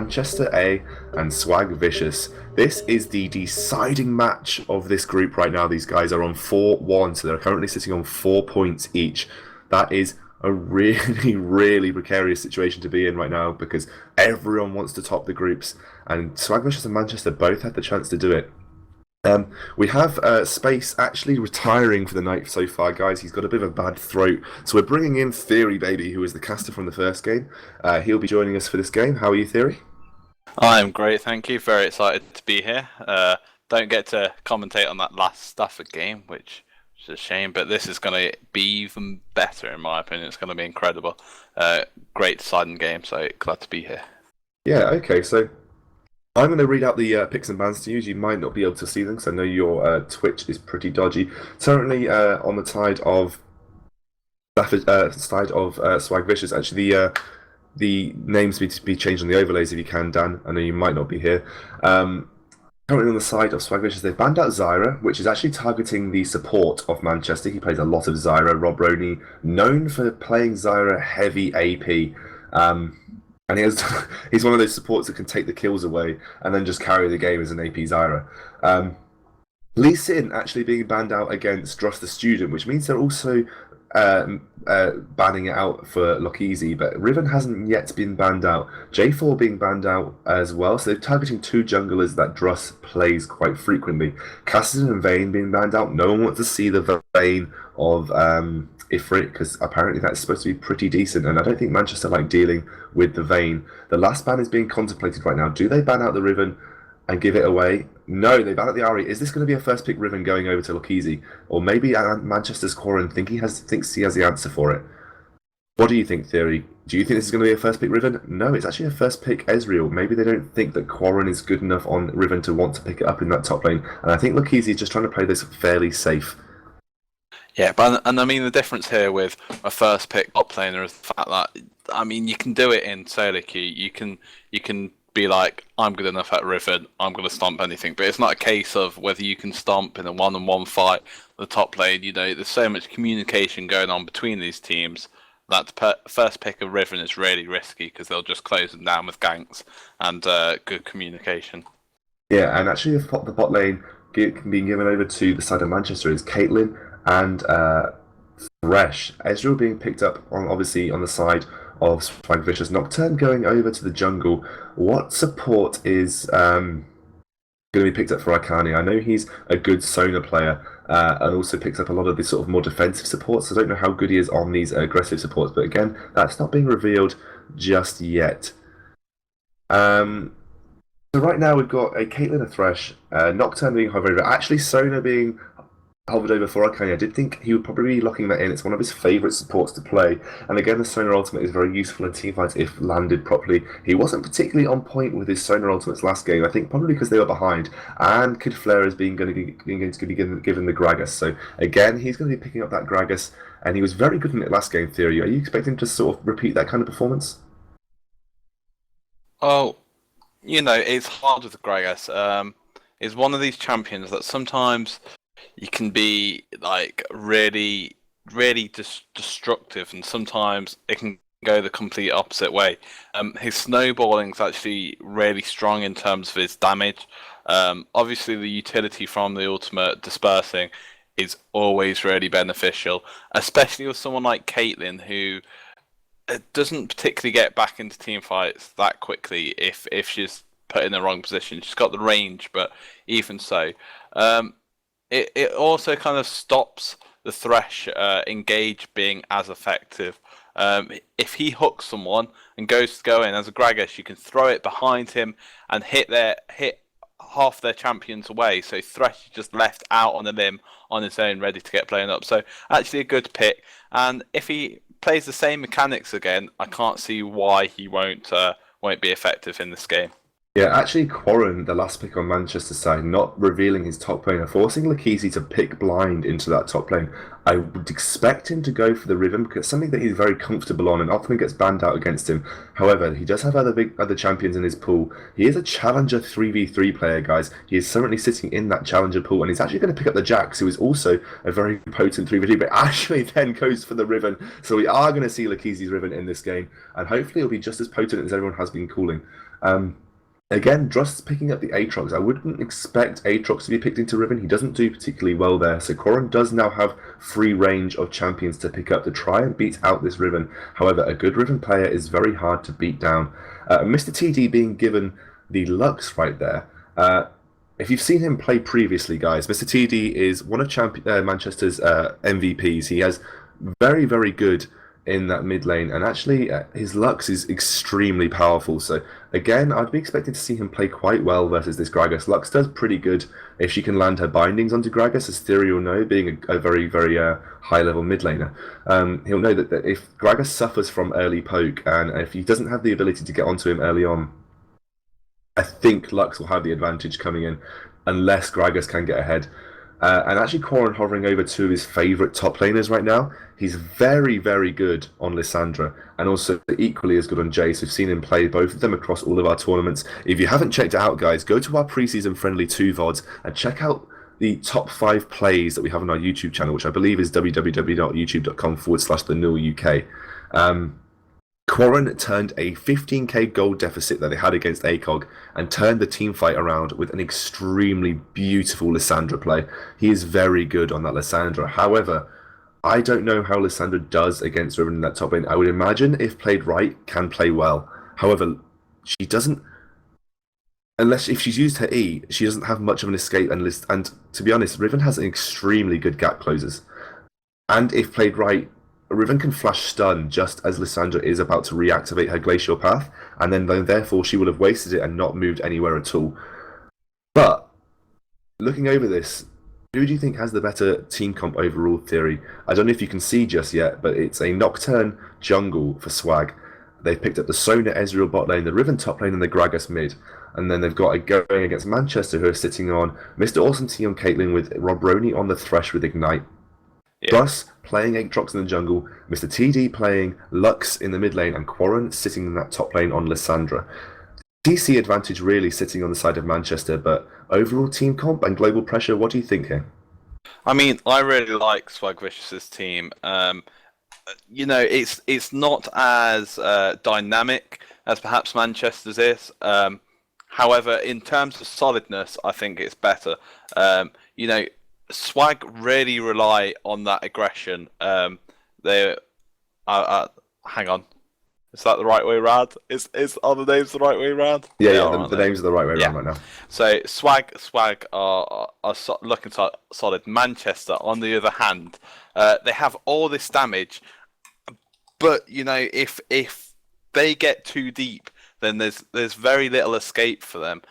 Manchester A and Swagvicious. This is the deciding match of this group right now. These guys are on 4-1, so they're currently sitting on 4 points each. That is a really, really precarious situation to be in right now because everyone wants to top the groups, and Swagvicious and Manchester both had the chance to do it. We have Space actually retiring for the night so far, guys. He's got a bit of a bad throat, so we're bringing in Theory Baby, who was the caster from the first game. He'll be joining us for this game. How are you, Theory? I'm great, thank you. Very excited to be here. Don't get to commentate on that last Stafford game, which is a shame, but this is going to be even better in my opinion. It's going to be incredible. Great deciding game, so glad to be here. Yeah, okay, so I'm going to read out the picks and bans to you. You might not be able to see them because I know your Twitch is pretty dodgy. Currently, on the side of Swagvicious, actually the names need to be changed on the overlays if you can, Dan. I know you might not be here. Currently on the side of Swagvicious, they've banned out Zyra, which is actually targeting the support of Manchester. He plays a lot of Zyra. Rob Roney, known for playing Zyra heavy AP. And he's one of those supports that can take the kills away and then just carry the game as an AP Zyra. Lee Sin actually being banned out against Dross the Student, which means they're also banning it out for Lockheezy, but Riven hasn't yet been banned out. J4 being banned out as well, so they're targeting two junglers that Dross plays quite frequently. Cassidy and Vayne being banned out. No one wants to see the Vayne of Ifrit, because apparently that's supposed to be pretty decent, and I don't think Manchester like dealing with the Vayne. The last ban is being contemplated right now. Do they ban out the Riven and give it away? No, they ban out the Ari. Is this going to be a first pick Riven going over to Lockheezy? Or maybe Manchester's Corin thinks he has the answer for it? What do you think, Theory? Do you think this is going to be a first pick Riven? No, it's actually a first pick Ezreal. Maybe they don't think that Quarren is good enough on Riven to want to pick it up in that top lane. And I think Lockheezy is just trying to play this fairly safe. Yeah, but I mean the difference here with a first pick top laner is the fact that you can do it in solo queue. You can be like, I'm good enough at Riven, I'm going to stomp anything. But it's not a case of whether you can stomp in a one-on-one fight, the top lane. There's so much communication going on between these teams that the first pick of Riven is really risky because they'll just close them down with ganks and good communication. Yeah, and actually the bot lane being given over to the side of Manchester is Caitlyn and Thresh. Ezreal being picked up obviously on the side of Swagvicious. Nocturne going over to the jungle. What support is going to be picked up for Akani? I know he's a good Sona player and also picks up a lot of these sort of more defensive supports. I don't know how good he is on these aggressive supports, but again, that's not being revealed just yet. So right now we've got a Caitlyn, a Thresh, Nocturne being hovered over. Actually, Sona being hovered over for Akane. I did think he would probably be locking that in. It's one of his favourite supports to play. And again, the Sona ultimate is very useful in teamfights if landed properly. He wasn't particularly on point with his Sona ultimates last game. I think probably because they were behind. And Kid Flare is going to be given the Gragas. So again, he's going to be picking up that Gragas. And he was very good in it last game, Theory. Are you expecting to sort of repeat that kind of performance? Oh, it's hard with the Gragas. It's one of these champions that sometimes you can be like really, really destructive, and sometimes it can go the complete opposite way. His snowballing is actually really strong in terms of his damage. Obviously, the utility from the ultimate dispersing is always really beneficial, especially with someone like Caitlyn who doesn't particularly get back into team fights that quickly if she's put in the wrong position. She's got the range, but even so. It also kind of stops the Thresh engage being as effective. If he hooks someone and goes to go in as a Gragas, you can throw it behind him and hit half their champions away. So Thresh is just left out on a limb on his own, ready to get blown up. So actually a good pick. And if he plays the same mechanics again, I can't see why he won't be effective in this game. Yeah, actually, Quarren, the last pick on Manchester side, not revealing his top lane, and forcing Lakisi to pick blind into that top lane. I would expect him to go for the Riven because it's something that he's very comfortable on and often gets banned out against him. However, he does have other champions in his pool. He is a challenger 3v3 player, guys. He is currently sitting in that challenger pool, and he's actually going to pick up the Jax, who is also a very potent 3v3, but actually then goes for the Riven. So we are going to see Lakisi's Riven in this game, and hopefully it'll be just as potent as everyone has been calling. Again, Drust's picking up the Aatrox. I wouldn't expect Aatrox to be picked into Riven. He doesn't do particularly well there. So Corrin does now have free range of champions to pick up to try and beat out this Riven. However, a good Riven player is very hard to beat down. Mr. TD being given the Lux right there. If you've seen him play previously, guys, Mr. TD is one of Manchester's MVPs. He has very, very good in that mid lane, and actually his Lux is extremely powerful. So again, I'd be expecting to see him play quite well versus this Gragas. Lux does pretty good if she can land her bindings onto Gragas, as Theory will know, being a very, very high level mid laner. He'll know that if Gragas suffers from early poke, and if he doesn't have the ability to get onto him early on, I think Lux will have the advantage coming in, unless Gragas can get ahead. And actually, Corrin hovering over two of his favourite top laners right now. He's very, very good on Lissandra, and also equally as good on Jace. We've seen him play both of them across all of our tournaments. If you haven't checked it out, guys, go to our preseason friendly 2 VODs and check out the top 5 plays that we have on our YouTube channel, which I believe is www.youtube.com/the UK. Quarren turned a 15k gold deficit that they had against ACOG and turned the team fight around with an extremely beautiful Lissandra play. He is very good on that Lissandra. However, I don't know how Lissandra does against Riven in that top lane. I would imagine if played right, can play well. However, she doesn't, unless if she's used her E, she doesn't have much of an escape. And to be honest, Riven has extremely good gap closers. And if played right, Riven can flash stun just as Lissandra is about to reactivate her glacial path, and then therefore she will have wasted it and not moved anywhere at all. But looking over this, who do you think has the better team comp overall, Theory? I don't know if you can see just yet, but it's a Nocturne jungle for Swag. They've picked up the Sona Ezreal bot lane, the Riven top lane, and the Gragas mid. And then they've got a going against Manchester, who are sitting on Mr. Awesome T on Caitlyn with Robroni on the Thresh with Ignite. Yeah. Thus, playing Aatrox in the jungle, Mr. TD playing Lux in the mid lane, and Quarren sitting in that top lane on Lissandra. DC advantage really sitting on the side of Manchester, but overall team comp and global pressure, what do you think here? I mean, I really like Swagvicious' team. It's not as dynamic as perhaps Manchester's is. However, in terms of solidness, I think it's better. Swag really rely on that aggression. Hang on, is that the right way around? Are the names the right way around? Yeah, the names are the right way around right now. So Swag are looking solid. Manchester, on the other hand, they have all this damage, but if they get too deep, then there's very little escape for them.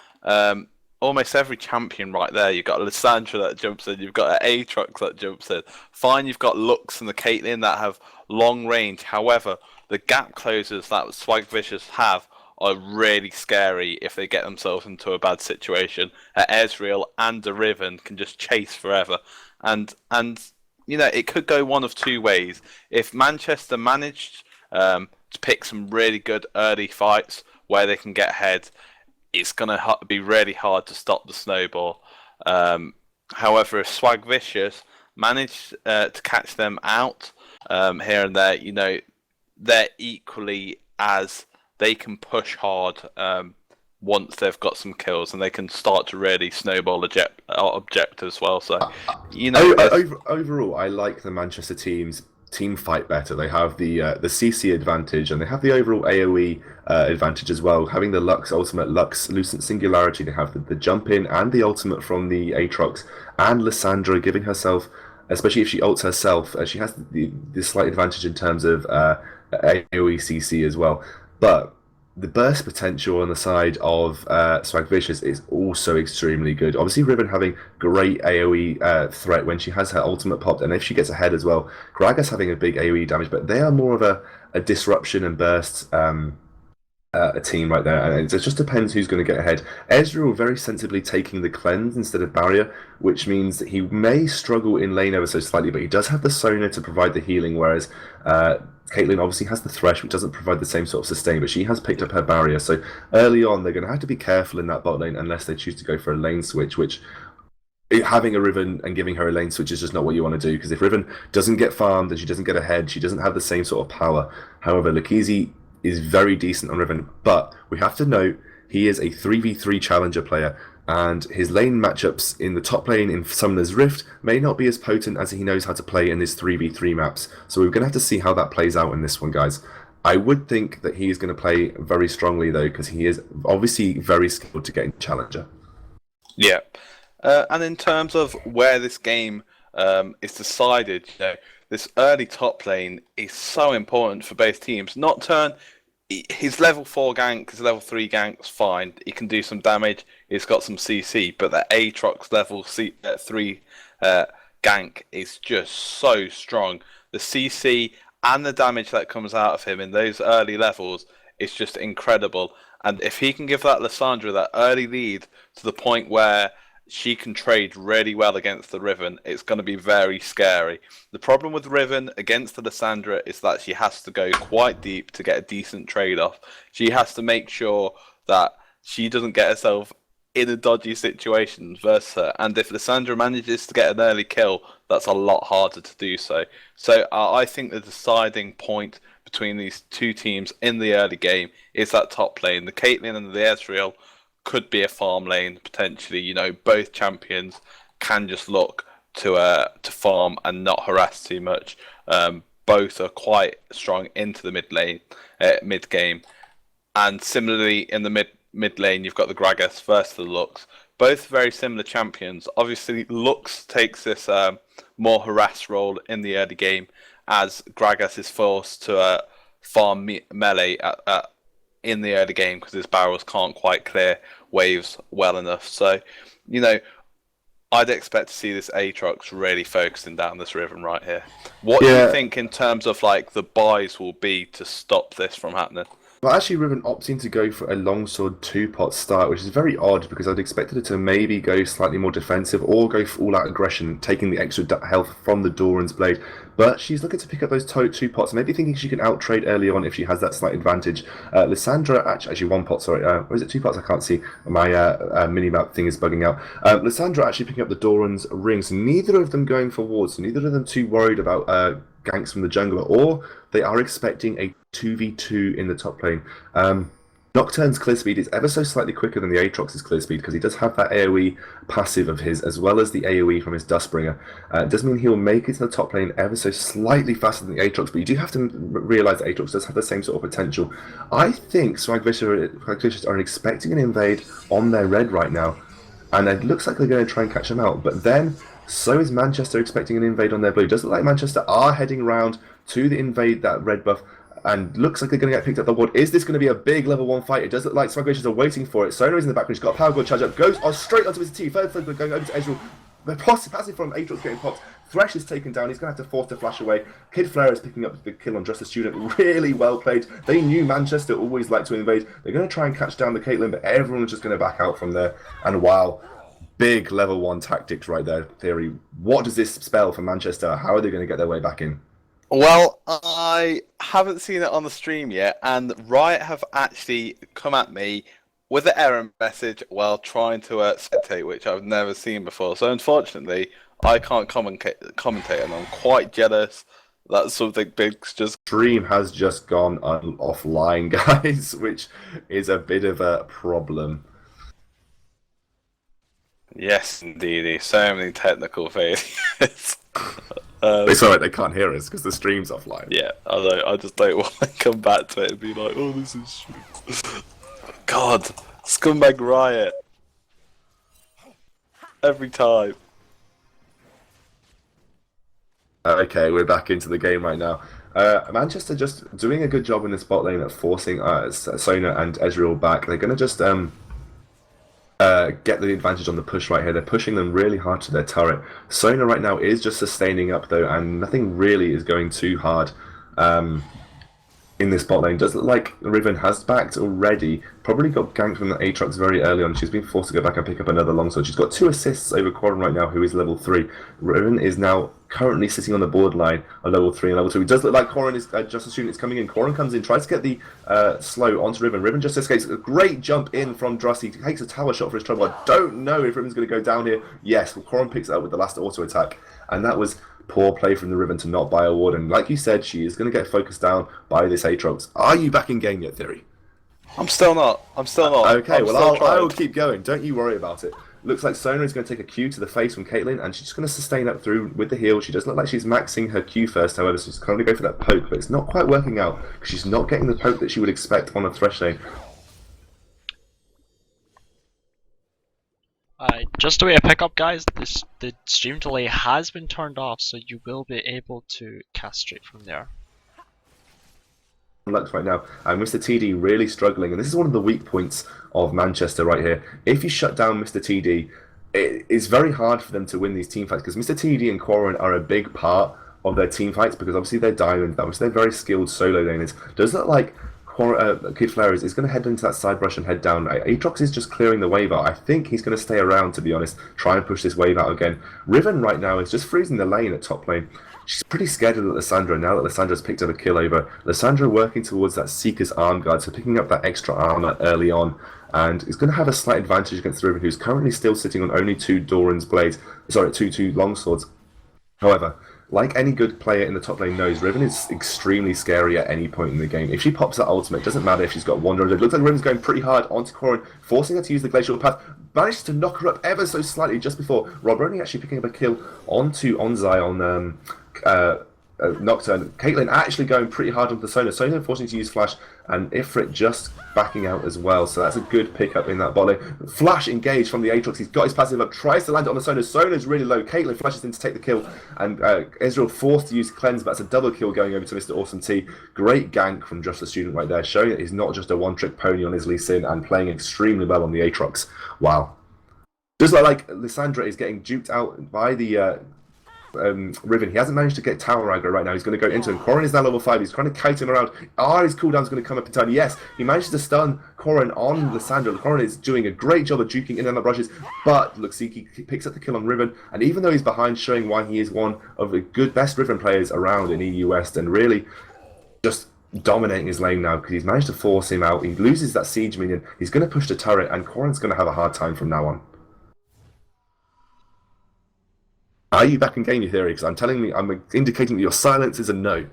Almost every champion right there. You've got Lissandra that jumps in. You've got an Aatrox that jumps in. Fine, you've got Lux and the Caitlyn that have long range. However, the gap closers that Swagvicious have are really scary if they get themselves into a bad situation. Ezreal and the Riven can just chase forever. And it could go one of two ways. If Manchester managed to pick some really good early fights where they can get ahead, it's going to be really hard to stop the snowball. However, if Swagvicious manage to catch them out here and there, they're equally as they can push hard once they've got some kills, and they can start to really snowball objectives as well. So, overall, I like the Manchester team fight better. They have the CC advantage, and they have the overall AoE advantage as well. Having the Lux ultimate, Lux Lucent Singularity, they have the jump in and the ultimate from the Aatrox, and Lissandra giving herself, especially if she ults herself, she has the slight advantage in terms of AoE CC as well. But the burst potential on the side of Swagvicious is also extremely good. Obviously, Riven having great AoE threat when she has her ultimate popped, and if she gets ahead as well. Gragas having a big AoE damage, but they are more of a disruption and burst a team right there, and it just depends who's going to get ahead. Ezreal very sensibly taking the cleanse instead of barrier, which means that he may struggle in lane ever so slightly, but he does have the Sona to provide the healing, whereas Caitlyn obviously has the Thresh, which doesn't provide the same sort of sustain, but she has picked up her barrier. So early on, they're going to have to be careful in that bot lane unless they choose to go for a lane switch, which having a Riven and giving her a lane switch is just not what you want to do, because if Riven doesn't get farmed and she doesn't get ahead, she doesn't have the same sort of power. However, Lakizi is very decent on Riven, but we have to note he is a 3v3 challenger player, and his lane matchups in the top lane in Summoner's Rift may not be as potent as he knows how to play in his 3v3 maps. So we're going to have to see how that plays out in this one, guys. I would think that he is going to play very strongly, though, because he is obviously very skilled to get in challenger. Yeah. And in terms of where this game is decided, this early top lane is so important for both teams. Nocturne, his level 4 gank, his level 3 gank's fine. He can do some damage. He's got some CC, but the Aatrox level 3 gank is just so strong. The CC and the damage that comes out of him in those early levels is just incredible. And if he can give that Lissandra that early lead to the point where she can trade really well against the Riven, it's going to be very scary. The problem with Riven against the Lissandra is that she has to go quite deep to get a decent trade-off. She has to make sure that she doesn't get herself in a dodgy situation versus her. And if Lissandra manages to get an early kill, that's a lot harder to do so. So I think the deciding point between these two teams in the early game is that top lane. The Caitlyn and the Ezreal could be a farm lane potentially. Both champions can just look to farm and not harass too much. Both are quite strong into the mid game, and similarly in the mid lane you've got the Gragas versus the Lux. Both very similar champions. Obviously, Lux takes this more harass role in the early game, as Gragas is forced to farm melee in the early game because his barrels can't quite clear waves well enough. So, I'd expect to see this Aatrox really focusing down this Riven right here. What do you think in terms of the buys will be to stop this from happening? Well, actually, Riven opting to go for a longsword 2-pot start, which is very odd because I'd expected it to maybe go slightly more defensive or go for all-out aggression, taking the extra health from the Doran's Blade. But she's looking to pick up those 2-pots, maybe thinking she can out-trade early on if she has that slight advantage. Lissandra, actually 1-pot, sorry. Or is it 2 pots? I can't see. My mini-map thing is bugging out. Lissandra actually picking up the Doran's rings. Neither of them going for wards, so neither of them too worried about ganks from the jungler, or they are expecting a 2v2 in the top lane. Nocturne's clear speed is ever so slightly quicker than the Aatrox's clear speed because he does have that AoE passive of his as well as the AoE from his Dustbringer. It does mean he'll make it to the top lane ever so slightly faster than the Aatrox, but you do have to realise that Aatrox does have the same sort of potential. I think Swagvicious are expecting an invade on their red right now, and it looks like they're going to try and catch them out, but then so is Manchester expecting an invade on their blue. Does it look like Manchester are heading round to the invade that red buff, and looks like they're going to get picked up the board. Is this going to be a big level 1 fight? It does look like Swagvicious are waiting for it. Sona is in the background. He's got a power god charge up. Goes straight onto his T. Third going over to Ezreal. The passive from Aatrox getting popped. Thresh is taken down. He's going to have to force the flash away. Kid Flare is picking up the kill on Just a Student. Really well played. They knew Manchester always liked to invade. They're going to try and catch down the Caitlyn, but everyone's just going to back out from there. And wow, big level 1 tactics right there, Theory. What does this spell for Manchester? How are they going to get their way back in? Well, I haven't seen it on the stream yet, and Riot have actually come at me with an error message while trying to spectate, which I've never seen before. So unfortunately, I can't commentate, and I'm quite jealous that something big's just... Stream has just gone offline, guys, which is a bit of a problem. Yes, indeed. So many technical failures. It's alright, they can't hear us because the stream's offline. Yeah, I just don't want to come back to it and be like, oh, this is shit. God, scumbag Riot. Every time. Okay, we're back into the game right now. Manchester just doing a good job in this bot lane at forcing Sona and Ezreal back. They're going to just get the advantage on the push right here. They're pushing them really hard to their turret. Sona right now is just sustaining up though, and nothing really is going too hard. in this bot lane. Does look like Riven has backed already. Probably got ganked from the Aatrox very early on. She's been forced to go back and pick up another longsword. She's got 2 assists over Quarren right now, who is level 3. Riven is now currently sitting on the borderline of level 3 and level 2. It does look like Quarren is just a student is coming in. Quarren comes in, tries to get the slow onto Riven. Riven just escapes. A great jump in from Druss. He takes a tower shot for his trouble. I don't know if Riven's going to go down here. Yes, well, Quarren picks it up with the last auto attack. And that was poor play from the Riven to not buy a ward. And like you said, she is going to get focused down by this Aatrox. Are you back in game yet, Theory? I'm still not. Okay, well, I will keep going. Don't you worry about it. Looks like Sona is going to take a Q to the face from Caitlyn, and she's just going to sustain up through with the heal. She does look like she's maxing her Q first, however, so she's going to go for that poke, but it's not quite working out, because she's not getting the poke that she would expect on a Thresh lane. Just a way to pick up, guys, the stream delay has been turned off, so you will be able to cast straight from there. Lux right now, and Mr. TD really struggling, and this is one of the weak points of Manchester right here. If you shut down Mr. TD, it's very hard for them to win these team fights, because Mr. TD and Quarren are a big part of their team fights, because obviously they're diamond, obviously they're very skilled solo laners. Does look like Kid Flare is going to head into that side brush and head down. Aatrox is just clearing the wave out. I think he's going to stay around, to be honest, try and push this wave out again. Riven right now is just freezing the lane at top lane. She's pretty scared of Lissandra now that Lissandra's picked up a kill over. Lissandra working towards that Seeker's arm guard, so picking up that extra armor early on, and is going to have a slight advantage against Riven, who's currently still sitting on only 2 Doran's blades. Sorry, two longswords. However, like any good player in the top lane knows, Riven is extremely scary at any point in the game. If she pops that ultimate, it doesn't matter if she's got Wanderer. It looks like Riven's going pretty hard onto Quarren, forcing her to use the Glacial Path. Manages to knock her up ever so slightly just before. Rob only actually picking up a kill onto Onzai on Nocturne. Caitlyn actually going pretty hard onto Sona. Sona forcing to use Flash, and Ifrit just backing out as well. So that's a good pickup in that bot lane. Flash engaged from the Aatrox. He's got his passive up, tries to land it on the Sona. Sona's really low. Caitlyn flashes in to take the kill, and Ezreal forced to use Cleanse, but that's a double kill going over to Mr. Awesome T. Great gank from Just the Student right there, showing that he's not just a one-trick pony on his Lee Sin, and playing extremely well on the Aatrox. Wow. Just like Lissandra is getting duped out by the Riven. He hasn't managed to get tower aggro right now. He's going to go into him. Quarren is now level 5. He's trying to kite him around. His cooldown's going to come up in time. Yes, he managed to stun Quarren on Lissandra. Quarren is doing a great job of juking in and out brushes, but Luxiki picks up the kill on Riven, and even though he's behind, showing why he is one of the best Riven players around in EU West, and really just dominating his lane now, because he's managed to force him out. He loses that siege minion. He's going to push the turret, and Quarren's going to have a hard time from now on. Are you back in game, your Theory? Because I'm indicating that your silence is a no.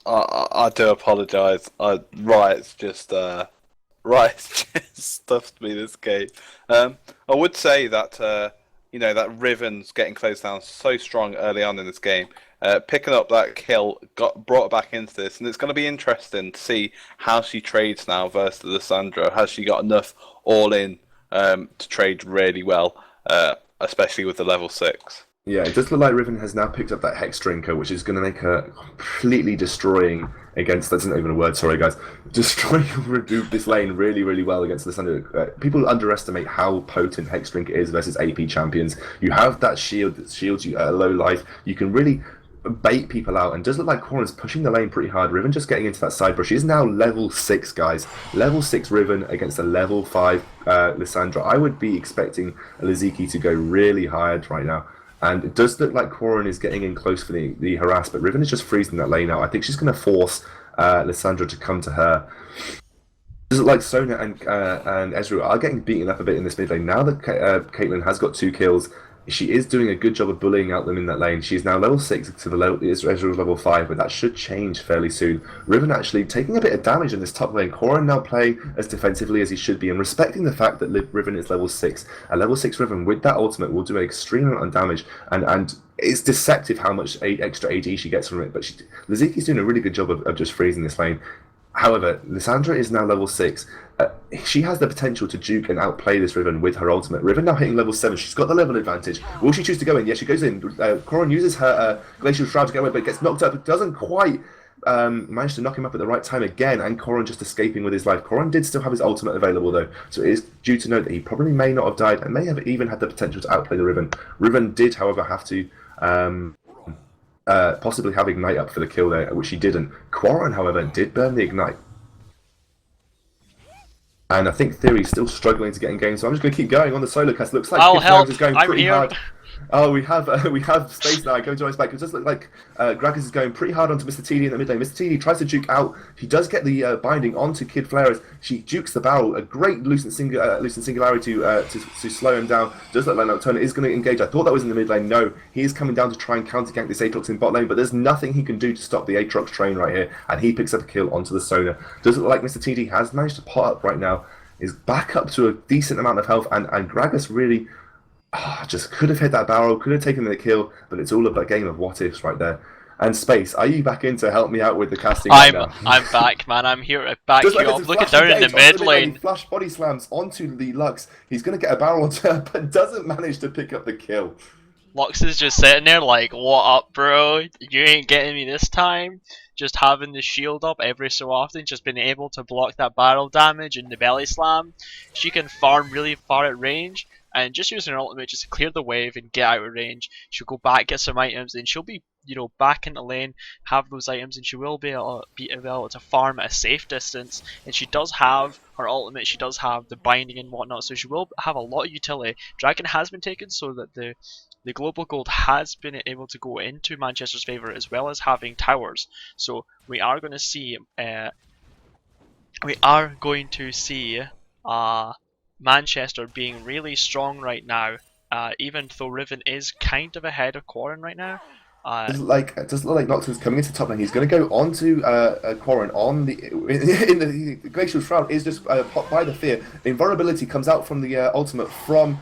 I do apologise. Riot's just stuffed me this game. I would say that that Riven's getting close down so strong early on in this game. Picking up that kill brought her back into this, and it's going to be interesting to see how she trades now versus Lissandra. Has she got enough all in to trade really well, especially with the level 6? Yeah, it does look like Riven has now picked up that Hex Drinker, which is going to make her completely destroying against... That's not even a word, sorry guys. Destroying this lane really, really well against Lissandra. People underestimate how potent Hex Drinker is versus AP champions. You have that shield that shields you at a low life. You can really bait people out, and does look like Quarren's pushing the lane pretty hard. Riven just getting into that side brush. She is now level 6, guys. Level 6 Riven against a level 5 Lissandra. I would be expecting Liziki to go really hard right now. And it does look like Quarren is getting in close for the harass, but Riven is just freezing that lane out. I think she's going to force Lissandra to come to her. Does it look like Sona and Ezreal are getting beaten up a bit in this mid lane. Now that Caitlyn has got 2 kills, she is doing a good job of bullying out them in that lane. She's now level 6 to the level Ezreal's level 5, but that should change fairly soon. Riven actually taking a bit of damage in this top lane. Quarren now playing as defensively as he should be, and respecting the fact that Riven is level 6. A level 6 Riven with that ultimate will do an extreme amount of damage, and it's deceptive how much extra AD she gets from it, but Liziki's doing a really good job of just freezing this lane. However, Lissandra is now level 6. She has the potential to juke and outplay this Riven with her ultimate. Riven now hitting level 7. She's got the level advantage. Will she choose to go in? Yes, she goes in. Quarren uses her Glacial Shroud to go in, but gets knocked up. It doesn't quite manage to knock him up at the right time again, and Quarren just escaping with his life. Quarren did still have his ultimate available, though, so it is due to note that he probably may not have died, and may have even had the potential to outplay the Riven. Riven did, however, have to possibly have Ignite up for the kill there, which he didn't. Quarren, however, did burn the Ignite. And I think Theory's still struggling to get in game, so I'm just going to keep going on the solo cast. Looks like I'll Kid Flowers help. is going I'm pretty here. hard. Oh, we have space now. Go join us back. It does look like Gragas is going pretty hard onto Mr. TD in the mid lane. Mr. TD tries to juke out. He does get the binding onto Kid Flares. She jukes the barrel. A great Lucent Singularity to slow him down. Does look like Nocturna is going to engage. I thought that was in the mid lane. No, he is coming down to try and counter gank this Aatrox in bot lane, but there's nothing he can do to stop the Aatrox train right here, and he picks up a kill onto the Sona. Does look like Mr. TD has managed to pot up right now. Is back up to a decent amount of health, and Gragas really just could have hit that barrel, could have taken the kill, but it's all about a game of what ifs right there. And Space, are you back in to help me out with the casting right now? I'm back, man. I'm here to back you like up. Looking down in the mid lane. He flash body slams onto the Lux. He's going to get a barrel onto her, but doesn't manage to pick up the kill. Lux is just sitting there like, what up, bro? You ain't getting me this time. Just having the shield up every so often, just being able to block that barrel damage and the belly slam. She can farm really far at range, and just using her ultimate just to clear the wave and get out of range. She'll go back, get some items, and she'll be, back in the lane, have those items, and she will be able to farm at a safe distance. And she does have her ultimate, she does have the binding and whatnot, so she will have a lot of utility. Dragon has been taken so that the global gold has been able to go into Manchester's favour, as well as having towers. So we are going to see Manchester being really strong right now, even though Riven is kind of ahead of Quarren right now. Does look like Nocturne's coming into top lane. He's going to go onto Quarren on in the Glacial Shroud is just popped by the fear. The invulnerability comes out from the ultimate from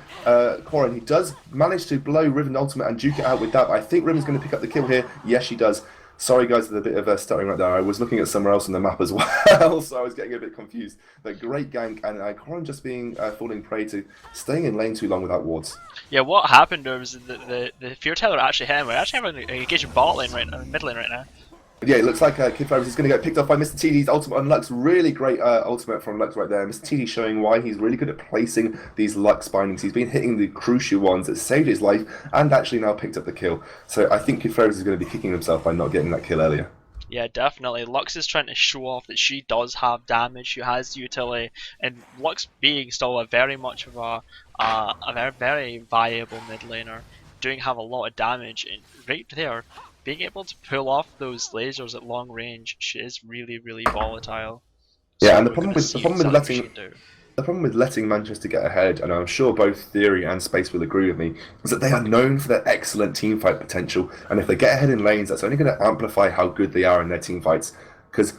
Quarren. He does manage to blow Riven ultimate and duke it out with that, but I think Riven's going to pick up the kill here. Yes, she does. Sorry guys, there's a bit of stuttering right there. I was looking at somewhere else on the map as well, so I was getting a bit confused. But great gank, and Quarren just being falling prey to staying in lane too long without wards. Yeah, what happened there was the Fear Teller actually hit him. We're actually having an engaging bot lane right now, mid lane right now. Yeah, it looks like Kid Flowers is going to get picked off by Mr. TD's ultimate on Lux. Really great ultimate from Lux right there. Mr. TD showing why he's really good at placing these Lux bindings. He's been hitting the crucial ones that saved his life and actually now picked up the kill. So I think Kid Flowers is going to be kicking himself by not getting that kill earlier. Yeah, definitely. Lux is trying to show off that she does have damage, she has utility, and Lux being still a very much of a very viable mid laner, doing have a lot of damage, and right there, being able to pull off those lasers at long range, she is really, really volatile. Yeah, so and the problem with letting Manchester get ahead, and I'm sure both Theory and Space will agree with me, is that they are known for their excellent teamfight potential, and if they get ahead in lanes, that's only going to amplify how good they are in their teamfights. Because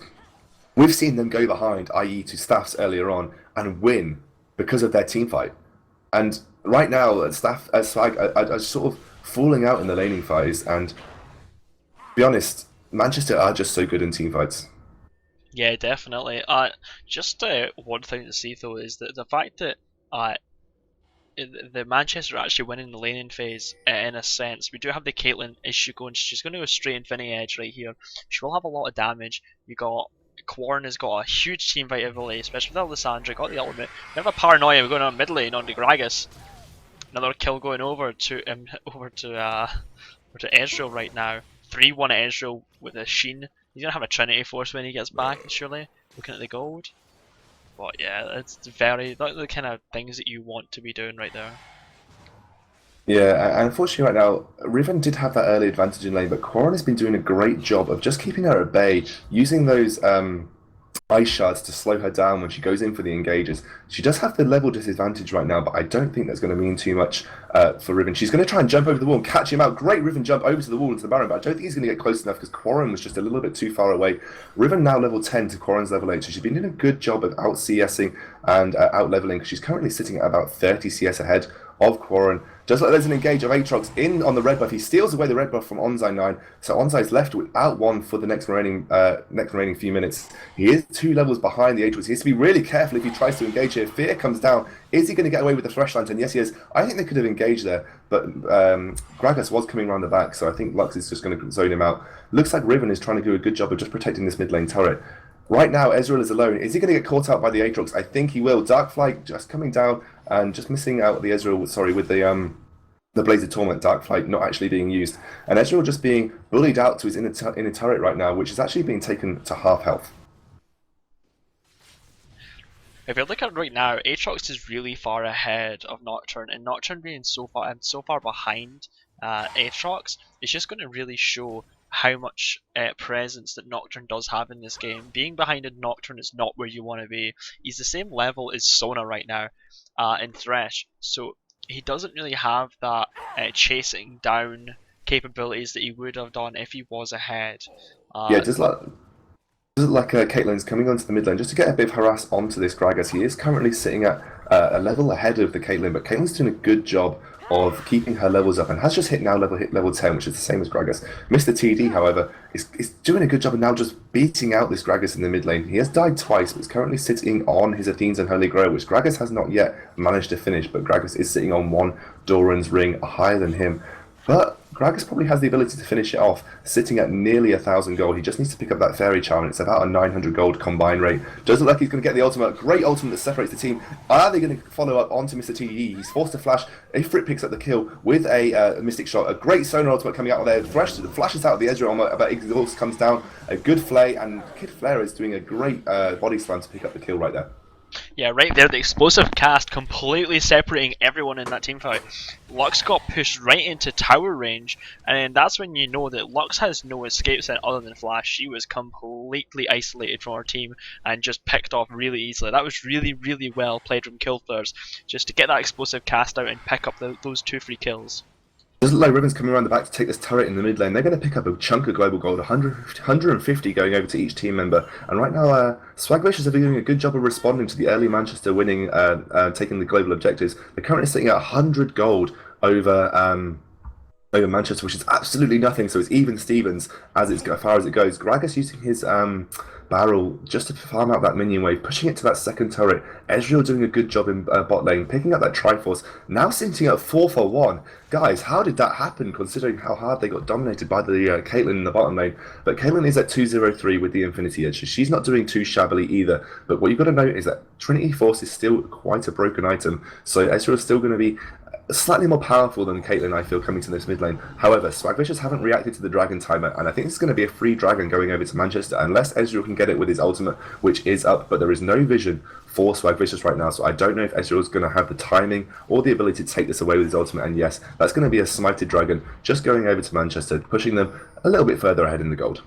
we've seen them go behind, i.e. to Staffs earlier on, and win because of their teamfight. And right now, Swag are sort of falling out in the laning phase, and to be honest, Manchester are just so good in teamfights. Yeah, definitely. Just one thing to see though is that the fact that the Manchester are actually winning the laning phase in a sense. We do have the Caitlyn issue going. She's going to go straight Infinity Edge right here. She will have a lot of damage. You got Quarren has got a huge team fight ability, especially with Alessandra. Got the ultimate. We have a Paranoia. We're going on mid lane on the Gragas. Another kill going over to Ezreal right now. 3-1 Ezreal with a Sheen. He's gonna have a Trinity Force when he gets back, surely. Looking at the gold. But yeah, it's the kind of things that you want to be doing right there. Yeah, and unfortunately right now, Riven did have that early advantage in lane, but Quarren has been doing a great job of just keeping her at bay, using those ice shards to slow her down when she goes in for the engages. She does have the level disadvantage right now, but I don't think that's going to mean too much for Riven. She's going to try and jump over the wall and catch him out. Great Riven jump over to the wall into the Baron, but I don't think he's going to get close enough because Quarren was just a little bit too far away. Riven now level 10 to Quarren's level 8, so she's been doing a good job of out CSing and out leveling because she's currently sitting at about 30 CS ahead of Quarren. Just like there's an engage of Aatrox in on the red buff, he steals away the red buff from Onsai 9, so Onsai's left without one for the next remaining few minutes. He is 2 levels behind the Aatrox. He has to be really careful if he tries to engage here. Fear comes down. Is he going to get away with the Thresh Lantern? Yes, he is. I think they could have engaged there, but Gragas was coming around the back, so I think Lux is just going to zone him out. Looks like Riven is trying to do a good job of just protecting this mid lane turret. Right now, Ezreal is alone. Is he going to get caught out by the Aatrox? I think he will. Darkfly just coming down and just missing out the Ezreal, sorry, with the the Blazed Torment Darkflight not actually being used, and Ezreal just being bullied out to his inner turret right now, which is actually being taken to half health. If you look at it right now, Aatrox is really far ahead of Nocturne, and Nocturne being so far behind Aatrox, it's just going to really show how much presence that Nocturne does have in this game. Being behind a Nocturne is not where you want to be. He's the same level as Sona right now in Thresh, so he doesn't really have that chasing down capabilities that he would have done if he was ahead. Yeah, just like Caitlyn's coming onto the mid lane just to get a bit of harass onto this Gragas. He is currently sitting at a level ahead of the Caitlyn, but Caitlyn's doing a good job of keeping her levels up and has just hit level 10, which is the same as Gragas. Mr. TD, however, is doing a good job of now just beating out this Gragas in the mid lane. He has died twice, but is currently sitting on his Athene's and Holy Grail, which Gragas has not yet managed to finish, but Gragas is sitting on one Doran's ring higher than him. But Gragas probably has the ability to finish it off, sitting at nearly 1,000 gold. He just needs to pick up that Fairy Charm, and it's about a 900 gold combine rate. Does look like he's going to get the ultimate. Great ultimate that separates the team. Are they going to follow up onto Mr. TD? He's forced to flash. Ifrit picks up the kill with a Mystic Shot. A great Sonar ultimate coming out of there. Thresh flashes out of the Ezreal armor, but Exhaust comes down. A good Flay, and Kid Flare is doing a great body slam to pick up the kill right there. Yeah, right there, the explosive cast completely separating everyone in that team fight. Lux got pushed right into tower range, and then that's when you know that Lux has no escape set other than Flash. She was completely isolated from her team and just picked off really easily. That was really, really well played from Killflares, just to get that explosive cast out and pick up those 2 free kills. Doesn't look like Riven's coming around the back to take this turret in the mid lane. They're going to pick up a chunk of global gold, 150 going over to each team member. And right now, Swagvicious are doing a good job of responding to the early Manchester winning, taking the global objectives. They're currently sitting at 100 gold over Manchester, which is absolutely nothing. So it's even Stevens as far as it goes. Gragas using his barrel just to farm out that minion wave, pushing it to that second turret. Ezreal doing a good job in bot lane, picking up that Triforce, now sitting at 4 for 1. Guys, how did that happen considering how hard they got dominated by the Caitlyn in the bottom lane? But Caitlyn is at 203 with the Infinity Edge, so she's not doing too shabbily either. But what you've got to note is that Trinity Force is still quite a broken item, so Ezreal is still going to be slightly more powerful than Caitlyn, I feel, coming to this mid lane. However, Swagvicious haven't reacted to the Dragon timer, and I think it's going to be a free Dragon going over to Manchester, unless Ezreal can get it with his ultimate, which is up, but there is no vision for Swagvicious right now, so I don't know if Ezreal is going to have the timing or the ability to take this away with his ultimate, and yes, that's going to be a smited Dragon just going over to Manchester, pushing them a little bit further ahead in the gold.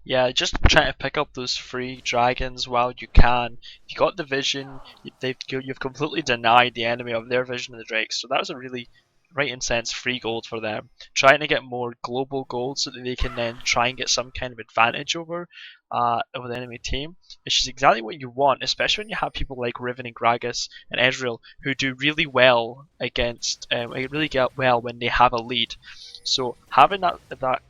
Yeah, just trying to pick up those free dragons while you can. If you got the vision, you've completely denied the enemy of their vision of the drakes. So that was a really, right in sense, free gold for them. Trying to get more global gold so that they can then try and get some kind of advantage over the enemy team. It's just exactly what you want, especially when you have people like Riven and Gragas and Ezreal who do really well against, really get well when they have a lead. So having that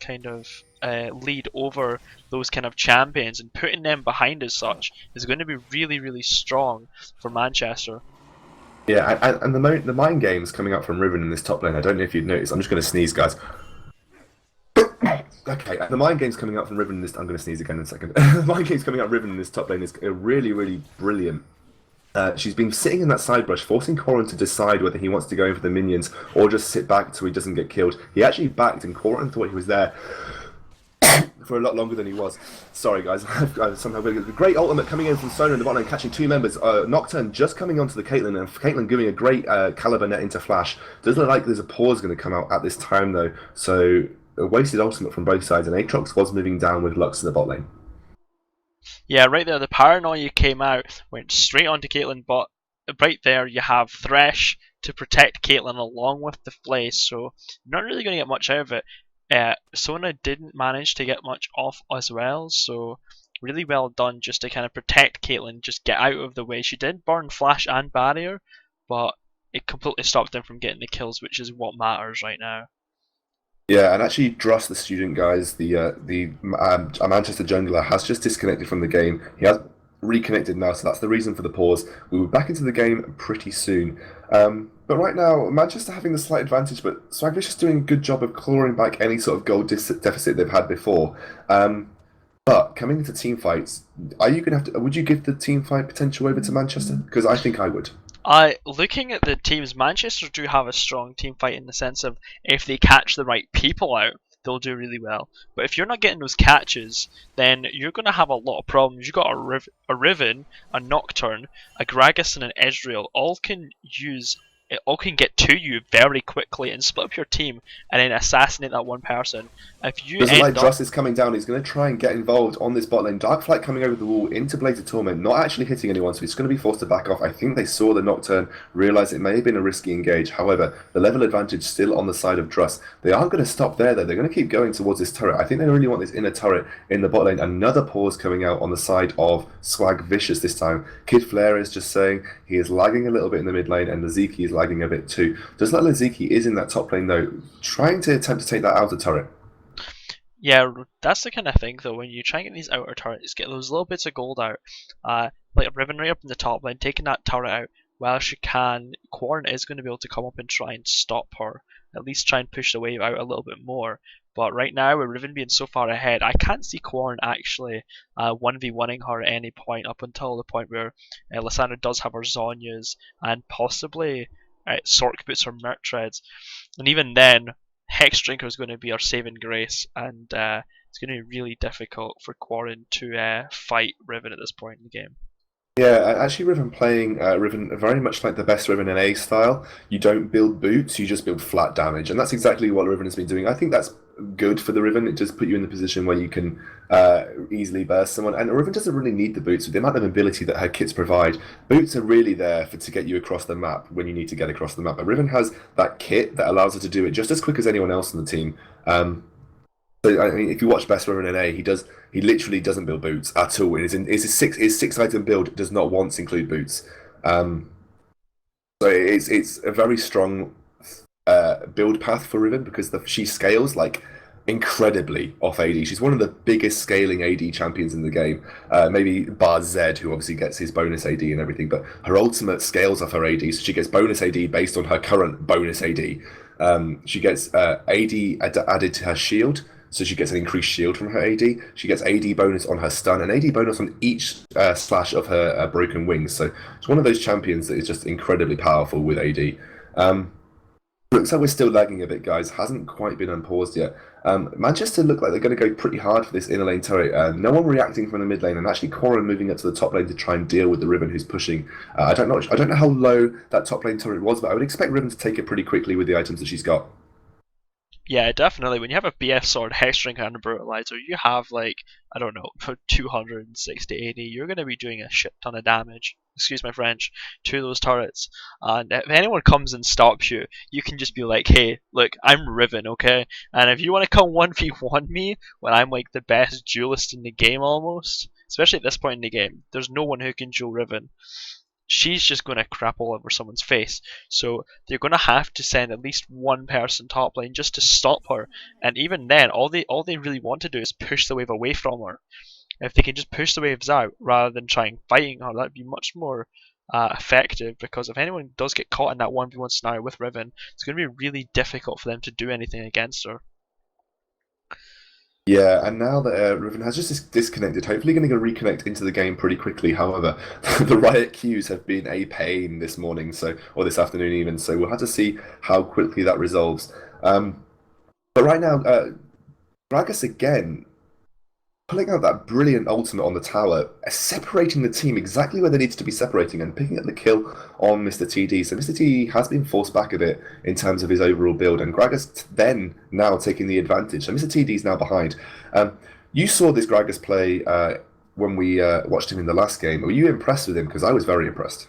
kind of lead over those kind of champions and putting them behind as such is going to be really, really strong for Manchester. Yeah, and the mind games coming up from Riven in this top lane, I don't know if you'd noticed, I'm just going to sneeze, guys. Okay, the mind games coming up from Riven in this, I'm going to sneeze again in a second. The mind games coming up Riven in this top lane is really, really brilliant. She's been sitting in that side brush, forcing Corrin to decide whether he wants to go in for the minions or just sit back so he doesn't get killed. He actually backed, and Corrin thought he was there for a lot longer than he was. Sorry, guys. I've somehow a great ultimate coming in from Sona in the bottom lane, catching 2 members. Nocturne just coming onto the Caitlyn, and Caitlyn giving a great caliber net into Flash. Does look like there's a pause going to come out at this time, though. So a wasted ultimate from both sides, and Aatrox was moving down with Lux in the bot lane. Yeah, right there, the paranoia came out, went straight onto Caitlyn, but right there you have Thresh to protect Caitlyn along with the Flay, so you're not really going to get much out of it. Sona didn't manage to get much off as well, so really well done just to kind of protect Caitlyn, just get out of the way. She did burn Flash and Barrier, but it completely stopped them from getting the kills, which is what matters right now. Yeah, and actually, Dross, the student, guys, the Manchester jungler, has just disconnected from the game. He has reconnected now, so that's the reason for the pause. We were back into the game pretty soon. But right now, Manchester having the slight advantage, but Swagvicious doing a good job of clawing back any sort of gold deficit they've had before. But coming into team fights, are you gonna have to? Would you give the team fight potential over to Manchester? Because I think I would. Looking at the teams, Manchester do have a strong team fight in the sense of if they catch the right people out, they'll do really well. But if you're not getting those catches, then you're going to have a lot of problems. You've got a Riven, a Nocturne, a Gragas, and an Ezreal. All can get to you very quickly and split up your team and then assassinate that one person. If you Does it like end up Druss is coming down? He's going to try and get involved on this bot lane. Darkflight coming over the wall into Blades of Torment, not actually hitting anyone, so he's going to be forced to back off. I think they saw the Nocturne, realised it may have been a risky engage. However, the level advantage still on the side of Druss. They aren't going to stop there, though. They're going to keep going towards this turret. I think they really want this inner turret in the bot lane. Another pause coming out on the side of Swagvicious this time. Kid Flare is just saying he is lagging a little bit in the mid lane, and Laziki is lagging a bit too. Just like Laziki is in that top lane, though, trying to attempt to take that outer turret. Yeah, that's the kind of thing though. When you try and get these outer turrets, get those little bits of gold out, like a Riven right up in the top line, taking that turret out while she can. Quarren is going to be able to come up and try and stop her, at least try and push the wave out a little bit more. But right now, with Riven being so far ahead, I can't see Quarren actually 1v1ing her at any point up until the point where Lysandra does have her Zonyas and possibly Sork boots her Mertreads. And even then, Hex Drinker is going to be our saving grace, and it's going to be really difficult for Quarren to fight Riven at this point in the game. Yeah, actually, Riven playing Riven very much like the best Riven in A style. You don't build boots, you just build flat damage, and that's exactly what Riven has been doing. I think that's good for the Riven. It just put you in the position where you can easily burst someone. And Riven doesn't really need the boots with the amount of ability that her kits provide. Boots are really there to get you across the map when you need to get across the map. But Riven has that kit that allows her to do it just as quick as anyone else on the team. So I mean, if you watch Best Riven in A, he literally doesn't build boots at all. His six item build does not once include boots. So it's a very strong build path for Riven because she scales like incredibly off AD. She's one of the biggest scaling AD champions in the game. Maybe bar Zed, who obviously gets his bonus AD and everything, but her ultimate scales off her AD, so she gets bonus AD based on her current bonus AD. She gets AD added to her shield, so she gets an increased shield from her AD. She gets AD bonus on her stun and AD bonus on each slash of her broken wings. So it's one of those champions that is just incredibly powerful with AD. Looks like we're still lagging a bit, guys. Hasn't quite been unpaused yet. Manchester look like they're going to go pretty hard for this inner lane turret. No one reacting from the mid lane, and actually Quarren moving up to the top lane to try and deal with the Riven who's pushing. I don't know how low that top lane turret was, but I would expect Riven to take it pretty quickly with the items that she's got. Yeah, definitely. When you have a BF sword, Hex Drinker, and a Brutalizer, you have like, I don't know, 260 AD. You're going to be doing a shit ton of damage, excuse my French, to those turrets. And if anyone comes and stops you, you can just be like, hey, look, I'm Riven, okay? And if you want to come 1v1 me when I'm like the best duelist in the game almost, especially at this point in the game, there's no one who can duel Riven. She's just going to crap all over someone's face. So they're going to have to send at least one person top lane just to stop her. And even then, all they really want to do is push the wave away from her. If they can just push the waves out rather than trying fighting her, that'd be much more effective. Because if anyone does get caught in that 1v1 scenario with Riven, it's going to be really difficult for them to do anything against her. Yeah, and now that Riven has just disconnected, hopefully going to reconnect into the game pretty quickly. However, the riot queues have been a pain this morning, or this afternoon even. So we'll have to see how quickly that resolves. But right now, Gragas again pulling out that brilliant ultimate on the tower, separating the team exactly where they needed to be separating and picking up the kill on Mr. TD. So Mr. TD has been forced back a bit in terms of his overall build, and Gragas then now taking the advantage. So Mr. TD is now behind. You saw this Gragas play when we watched him in the last game. Were you impressed with him? Because I was very impressed.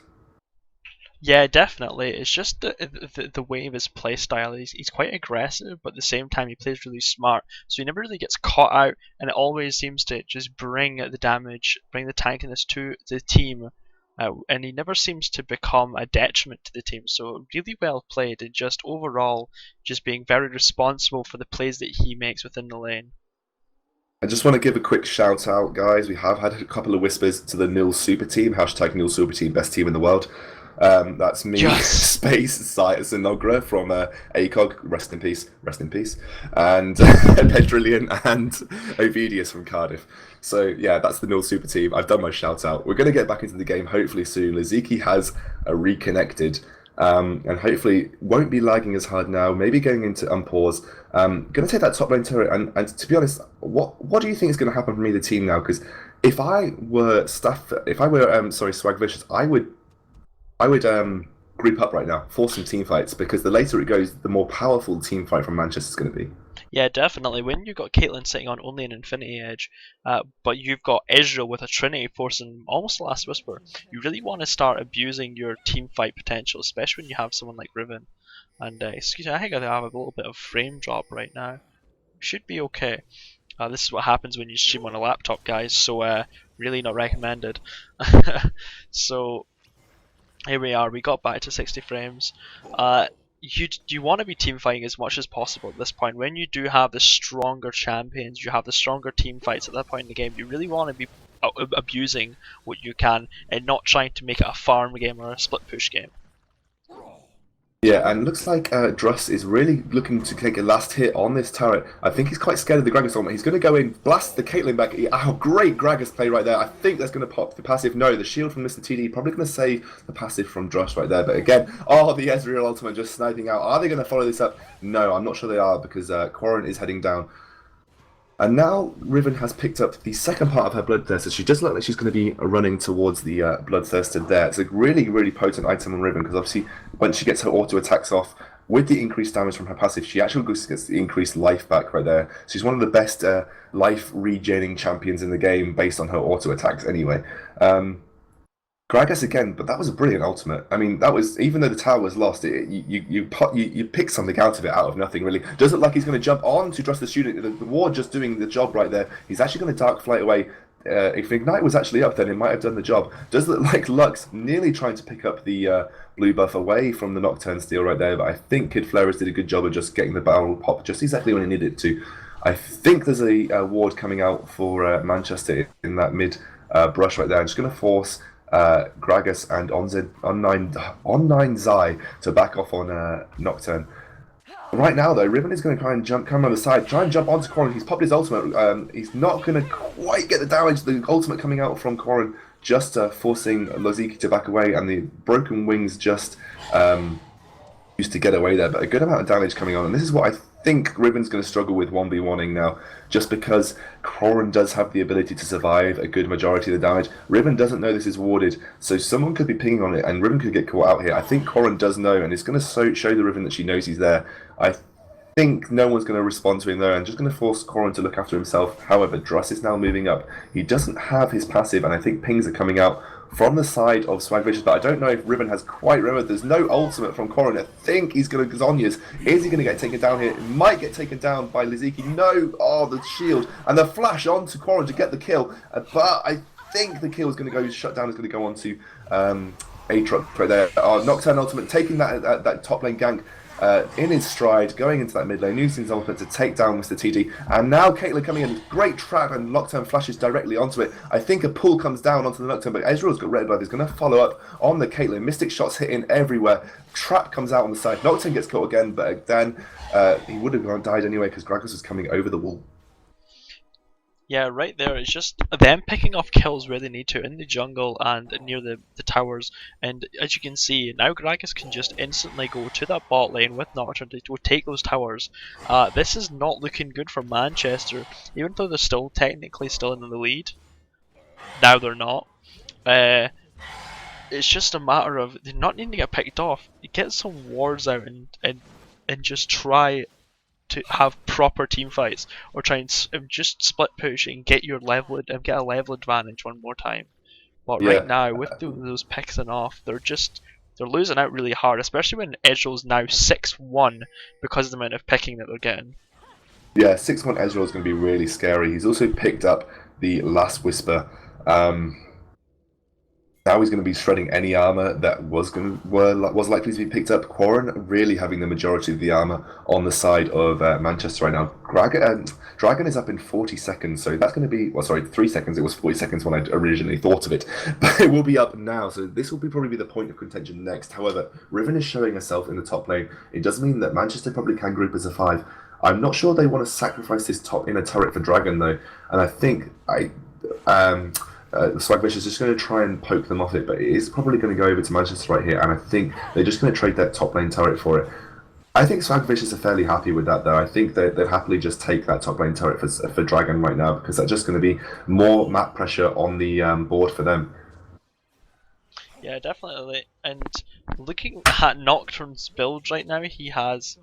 Yeah, definitely. It's just the way of his play style. He's quite aggressive, but at the same time he plays really smart. So he never really gets caught out, and it always seems to just bring the damage, bring the tankiness to the team, and he never seems to become a detriment to the team. So really well played, and just overall, just being very responsible for the plays that he makes within the lane. I just want to give a quick shout out, guys. We have had a couple of whispers to the Nil Super Team, hashtag Nil Super Team, best team in the world. That's me, Yes. Space, Sinogra from ACOG, rest in peace, and Pedrillion and Ovidius from Cardiff. So yeah, that's the Mill Super Team. I've done my shout out. We're going to get back into the game hopefully soon. Laziki has reconnected. And hopefully won't be lagging as hard now. Maybe going into unpause. Going to take that top lane turret. And to be honest, what do you think is going to happen for me, the team now? Because if I were Swagvicious, I would group up right now, force some team fights. Because the later it goes, the more powerful team fight from Manchester is going to be. Yeah, definitely. When you've got Caitlyn sitting on only an Infinity Edge, but you've got Ezreal with a Trinity forcing almost the last Whisper, you really want to start abusing your team fight potential, especially when you have someone like Riven. And excuse me, I think I have a little bit of frame drop right now. Should be okay. This is what happens when you stream on a laptop, guys. So really not recommended. So here we are. We got back to 60 frames. You want to be team fighting as much as possible at this point. When you do have the stronger champions, you have the stronger team fights at that point in the game, you really want to be abusing what you can and not trying to make it a farm game or a split push game. Yeah, and looks like Druss is really looking to take a last hit on this turret. I think he's quite scared of the Gragas ultimate. He's going to go in, blast the Caitlyn back. Oh, great Gragas play right there. I think that's going to pop the passive. No, the shield from Mr. TD probably going to save the passive from Druss right there. But again, the Ezreal ultimate just sniping out. Are they going to follow this up? No, I'm not sure they are because Quarren is heading down. And now Riven has picked up the second part of her Bloodthirster. She does look like she's going to be running towards the Bloodthirster there. It's a really, really potent item on Riven because obviously once she gets her auto attacks off, with the increased damage from her passive, she actually gets the increased life back right there. She's one of the best life regaining champions in the game based on her auto attacks anyway. Gragas again, but that was a brilliant ultimate. I mean, that was, even though the tower was lost, you pick something out of it out of nothing really. Does look like he's going to jump on to Druss the Student. The ward just doing the job right there. He's actually going to Dark Flight away. If Ignite was actually up, then it might have done the job. Does look like Lux nearly trying to pick up the blue buff away from the Nocturne Steel right there, but I think Kid Flares did a good job of just getting the barrel pop just exactly when he needed it to. I think there's a ward coming out for Manchester in that mid brush right there. I'm just going to force Gragas and Online Zai to back off on Nocturne. Right now, though, Riven is going to try and come on the side, try and jump onto Quarren. He's popped his ultimate. He's not going to quite get the damage. The ultimate coming out from Quarren, just forcing Laziki to back away, and the broken wings just used to get away there. But a good amount of damage coming on, and this is what I think Riven's going to struggle with 1v1ing now, just because Quarren does have the ability to survive a good majority of the damage. Riven doesn't know this is warded, so someone could be pinging on it, and Riven could get caught out here. I think Quarren does know, and it's going to show the Riven that she knows he's there. I think no one's going to respond to him there, and just going to force Quarren to look after himself. However, Druss is now moving up. He doesn't have his passive, and I think pings are coming out from the side of Swagvicious, but I don't know if Riven has quite remembered. There's no ultimate from Quarren. I think he's going to Zhonya's. Is he going to get taken down here? It might get taken down by Laziki. No! Oh, the shield. And the flash onto Quarren to get the kill. But I think the kill is going to go, shutdown is going to go on to Aatrox right there. Nocturne ultimate taking that top lane gank in his stride, going into that mid lane, using his ultimate to take down Mr. TD. And now Caitlyn coming in, great trap, and Nocturne flashes directly onto it. I think a pull comes down onto the Nocturne, but Ezreal's got red buff. He's going to follow up on the Caitlyn. Mystic shots hitting everywhere. Trap comes out on the side. Nocturne gets caught again, but then he would have died anyway because Gragas was coming over the wall. Yeah, right there, it's just them picking off kills where they need to in the jungle and near the towers. And as you can see, now Gragas can just instantly go to that bot lane with Nocturne to go take those towers. This is not looking good for Manchester, even though they're still technically still in the lead. Now they're not. It's just a matter of they're not needing to get picked off. You get some wards out and just try to have proper team fights, or try and just split push and get your level and get a level advantage one more time. But Yeah. right now, with those picks and off, they're losing out really hard, especially when Ezreal's now 6-1 because of the amount of picking that they're getting. Yeah, 6-1 Ezreal is going to be really scary. He's also picked up the Last Whisper. Now he's going to be shredding any armor that was likely to be picked up. Quarren really having the majority of the armor on the side of Manchester right now. Dragon is up in 40 seconds, so that's going to be, well, sorry, 3 seconds. It was 40 seconds when I originally thought of it, but it will be up now. So this will probably be the point of contention next. However, Riven is showing herself in the top lane. It does mean that Manchester probably can group as a 5. I'm not sure they want to sacrifice this top inner turret for Dragon though, and I think Swagvicious is just going to try and poke them off it, but it is probably going to go over to Manchester right here, and I think they're just going to trade that top lane turret for it. I think Swagvicious are fairly happy with that, though. I think they'd happily just take that top lane turret for Dragon right now, because that's just going to be more map pressure on the board for them. Yeah, definitely. And looking at Nocturne's build right now, he has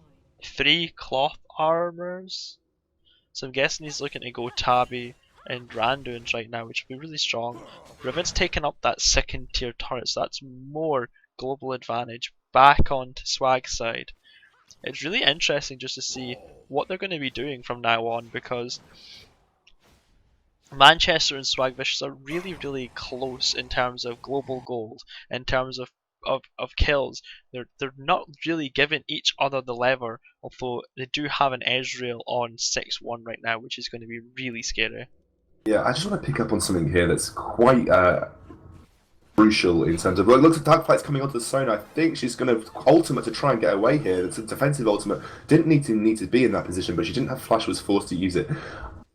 3 cloth armors. So I'm guessing he's looking to go Tabby and Randuin's right now, which would be really strong. Riven's taken up that 2nd tier turret, so that's more global advantage back onto Swag's side. It's really interesting just to see what they're going to be doing from now on, because Manchester and Swagvicious are really, really close in terms of global gold, in terms of kills. They're not really giving each other the lever, although they do have an Ezreal on 6-1 right now, which is going to be really scary. Yeah, I just want to pick up on something here that's quite crucial in terms of, well, it looks like Dagfight's coming onto the zone. I think she's going to ultimate to try and get away here. It's a defensive ultimate. Didn't need to be in that position, but she didn't have flash, was forced to use it.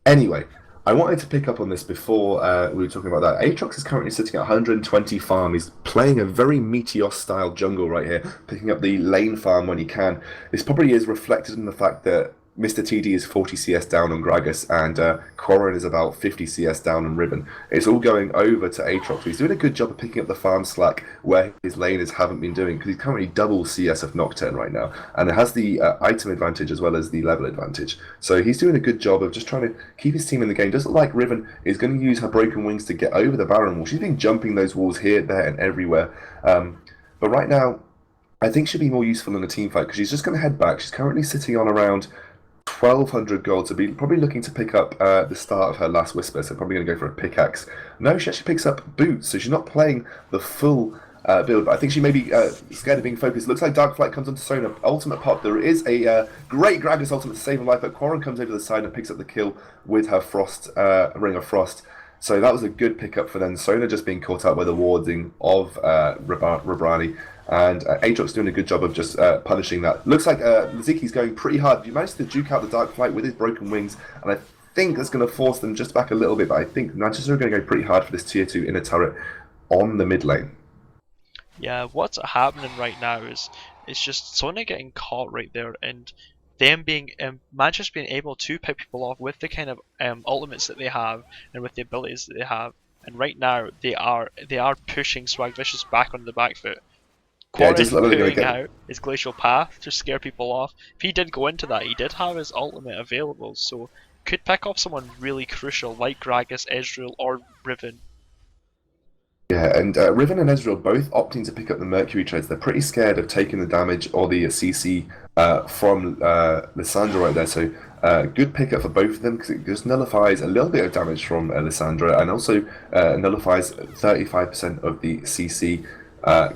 Anyway, I wanted to pick up on this before we were talking about that. Aatrox is currently sitting at 120 farm. He's playing a very Meteos style jungle right here, picking up the lane farm when he can. This probably is reflected in the fact that Mr. TD is 40 CS down on Gragas, and Quarren is about 50 CS down on Riven. It's all going over to Aatrox. He's doing a good job of picking up the farm slack where his laners haven't been doing, because he's currently double CS of Nocturne right now, and it has the item advantage as well as the level advantage. So he's doing a good job of just trying to keep his team in the game. Doesn't like Riven is going to use her broken wings to get over the Baron wall. She's been jumping those walls here, there, and everywhere. But right now, I think she'll be more useful in a team fight, because she's just going to head back. She's currently sitting on around 1,200 gold, so probably looking to pick up the start of her last whisper, so probably going to go for a pickaxe. No, she actually picks up boots, so she's not playing the full build, but I think she may be scared of being focused. Looks like Darkflight comes onto Sona, ultimate pop. There is a great Gragas ultimate to save her life, but Quarren comes over the side and picks up the kill with her Frost, Ring of Frost. So that was a good pickup for them. Sona just being caught out by the warding of Rabrani. And Aatrox doing a good job of just punishing that. Looks like Laziki's going pretty hard. He managed to duke out the Dark Flight with his broken wings, and I think that's going to force them just back a little bit, but I think Manchester are going to go pretty hard for this tier 2 inner turret on the mid lane. Yeah, what's happening right now is it's just Sona getting caught right there, and them being Manchester being able to pick people off with the kind of ultimates that they have and with the abilities that they have. And right now they are pushing Swagvicious back on the back foot. Quarren's putting out his Glacial Path to scare people off. If he did go into that, he did have his ultimate available, so could pick off someone really crucial like Gragas, Ezreal, or Riven. Yeah, and Riven and Ezreal both opting to pick up the Mercury treads. They're pretty scared of taking the damage or the CC from Lissandra right there, so good pickup for both of them, because it just nullifies a little bit of damage from Lissandra, and also nullifies 35% of the CC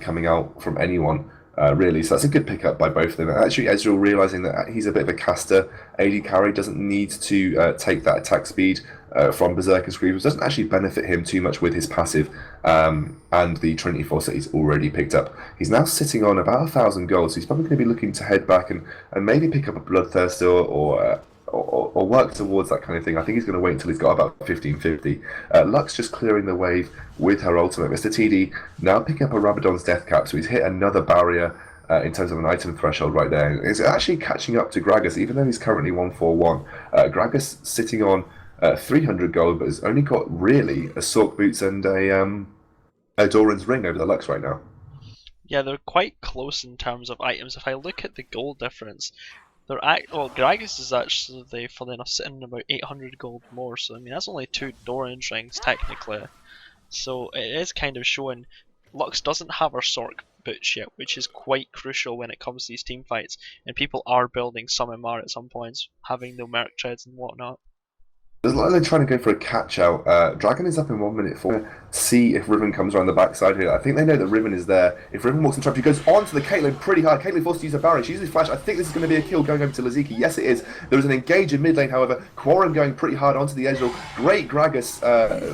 coming out from anyone, really. So that's a good pickup by both of them. Actually, Ezreal realizing that he's a bit of a caster AD carry, doesn't need to take that attack speed from Berserker's Greaves, doesn't actually benefit him too much with his passive and the Trinity Force that he's already picked up. He's now sitting on about 1,000 gold, so he's probably going to be looking to head back and maybe pick up a Bloodthirster or work towards that kind of thing. I think he's going to wait until he's got about 1550. Lux just clearing the wave with her ultimate. Mr. TD now picking up a Rabadon's Death Cap, so he's hit another barrier in terms of an item threshold right there. It's actually catching up to Gragas, even though he's currently 141. Gragas sitting on 300 gold, but has only got really a Sork Boots and a Doran's Ring over the Lux right now. Yeah, they're quite close in terms of items. If I look at the gold difference, Gragas is actually, funnily enough, sitting on about 800 gold more, so I mean that's only 2 Doran's rings technically. So it is kind of showing Lux doesn't have her Sork boots yet, which is quite crucial when it comes to these team fights, and people are building some MR at some points, having the Merc treads and whatnot. There's like they're trying to go for a catch out. Dragon is up in 1 minute for see if Riven comes around the backside here. I think they know that Riven is there. If Riven walks in trap, she goes on to the Caitlyn pretty hard. Caitlyn forced to use a barrier. She uses flash. I think this is going to be a kill going over to Laziki. Yes, it is. There was an engage in mid lane, however. Quarren going pretty hard onto the Ezreal. Great Gragas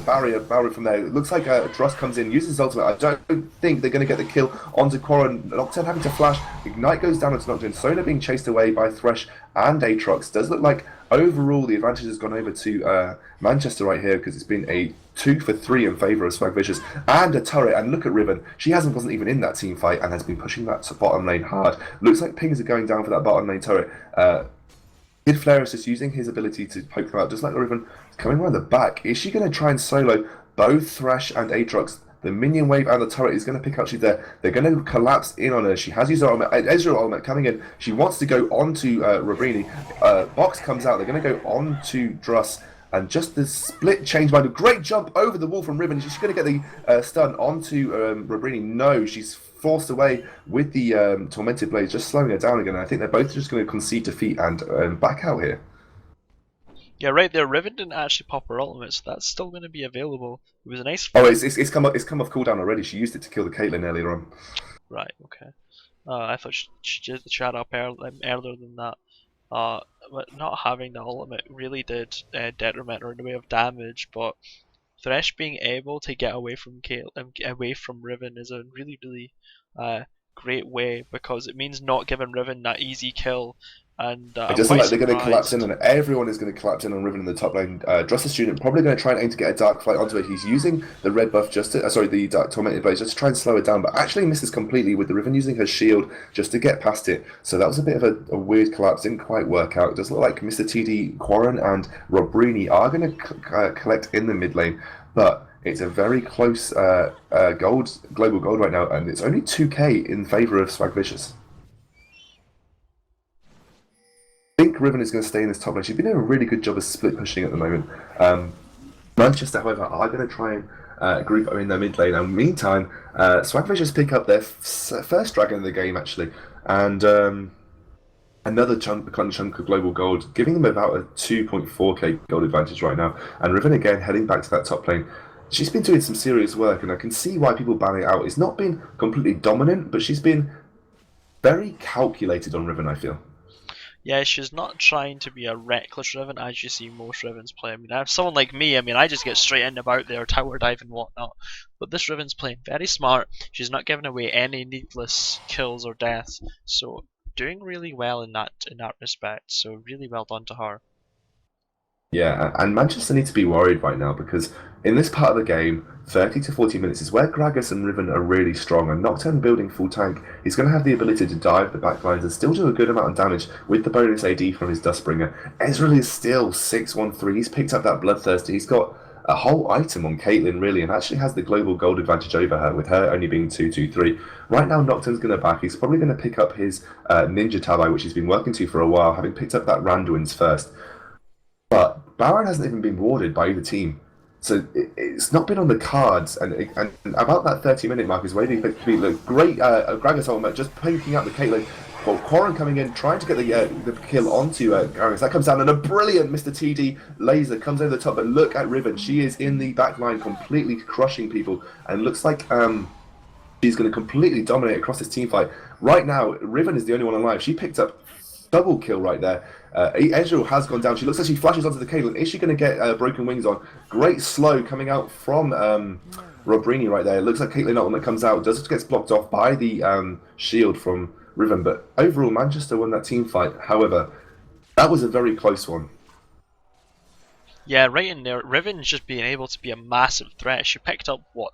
barrier from there. It looks like Dross comes in, uses his ultimate. I don't think they're going to get the kill onto Quarren. Nocturne having to flash. Ignite goes down onto Nocturne. Sona being chased away by Thresh and Aatrox. Does look like overall the advantage has gone over to Manchester right here because it's been a 2 for 3 in favour of Swagvicious and a turret. And look at Riven, she wasn't even in that team fight and has been pushing that bottom lane hard. Looks like pings are going down for that bottom lane turret. Kid Flare is just using his ability to poke them out, just like Riven coming around the back. Is she going to try and solo both Thresh and Aatrox? The minion wave and the turret is going to pick up. She's there. They're going to collapse in on her. She has used her ultimate. Ezreal ultimate coming in. She wants to go onto Rabrini. Box comes out. They're going to go onto Druss. And just the split change by the great jump over the wall from Riven. She's going to get the stun onto Rabrini. No, she's forced away with the Tormented Blade, just slowing her down again. And I think they're both just going to concede defeat and back out here. Yeah, right there. Riven didn't actually pop her ultimate, so that's still going to be available. It was a nice. Oh, it's come off cooldown already. She used it to kill the Caitlyn earlier on. Right. Okay. I thought she had up earlier than that. But not having the ultimate really did detriment her in the way of damage. But Thresh being able to get away from away from Riven is a really great way, because it means not giving Riven that easy kill. And it doesn't like they're going to collapse in on it. Everyone is going to collapse in on Riven in the top lane. Dross the student probably going to try and aim to get a dark flight onto it. He's using the red buff just to, the dark tormented blade just to try and slow it down, but actually misses completely with the Riven using her shield just to get past it. So that was a bit of a weird collapse. Didn't quite work out. It does look like Mr. TD, Quarren, and Robrini are going to collect in the mid lane, but it's a very close global gold right now, and it's only 2k in favour of Swagvicious. I think Riven is going to stay in this top lane. She's been doing a really good job of split pushing at the moment. Manchester, however, are going to try and group up in their mid lane. And meantime, Swagvicious pick up their first dragon of the game, actually. And another chunk of global gold, giving them about a 2.4k gold advantage right now. And Riven, again, heading back to that top lane. She's been doing some serious work, and I can see why people ban it out. It's not been completely dominant, but she's been very calculated on Riven, I feel. Yeah, she's not trying to be a reckless Riven as you see most Rivens play. I mean, if someone like me, I just get straight in about their tower dive and whatnot. But this Riven's playing very smart. She's not giving away any needless kills or deaths. So doing really well in that respect. So really well done to her. Yeah, and Manchester need to be worried right now because in this part of the game, 30 to 40 minutes is where Gragas and Riven are really strong, and Nocturne building full tank, he's going to have the ability to dive the backlines and still do a good amount of damage with the bonus AD from his Dustbringer. Ezreal is still 6-1-3, he's picked up that Bloodthirster, he's got a whole item on Caitlyn really, and actually has the global gold advantage over her, with her only being 2-2-3. Right now Nocturne's going to back, he's probably going to pick up his Ninja Tabi, which he's been working to for a while, having picked up that Randuin's first. But Baron hasn't even been warded by either team. So it's not been on the cards, and about that 30-minute mark is waiting for me. Look, great Gragas ultimate just poking out the Caitlyn. Well, Quarren coming in, trying to get the kill onto Gragas. That comes down, and a brilliant Mr. TD laser comes over the top. But look at Riven. She is in the back line, completely crushing people, and looks like she's going to completely dominate across this team fight. Right now, Riven is the only one alive. She picked up double kill right there. Ezreal has gone down. She looks like she flashes onto the Caitlyn. Is she going to get Broken Wings on? Great slow coming out from Robrini right there. It looks like Caitlyn ultimate comes out. Does gets blocked off by the shield from Riven. But overall, Manchester won that team fight. However, that was a very close one. Yeah, right in there. Riven's just being able to be a massive threat. She picked up what,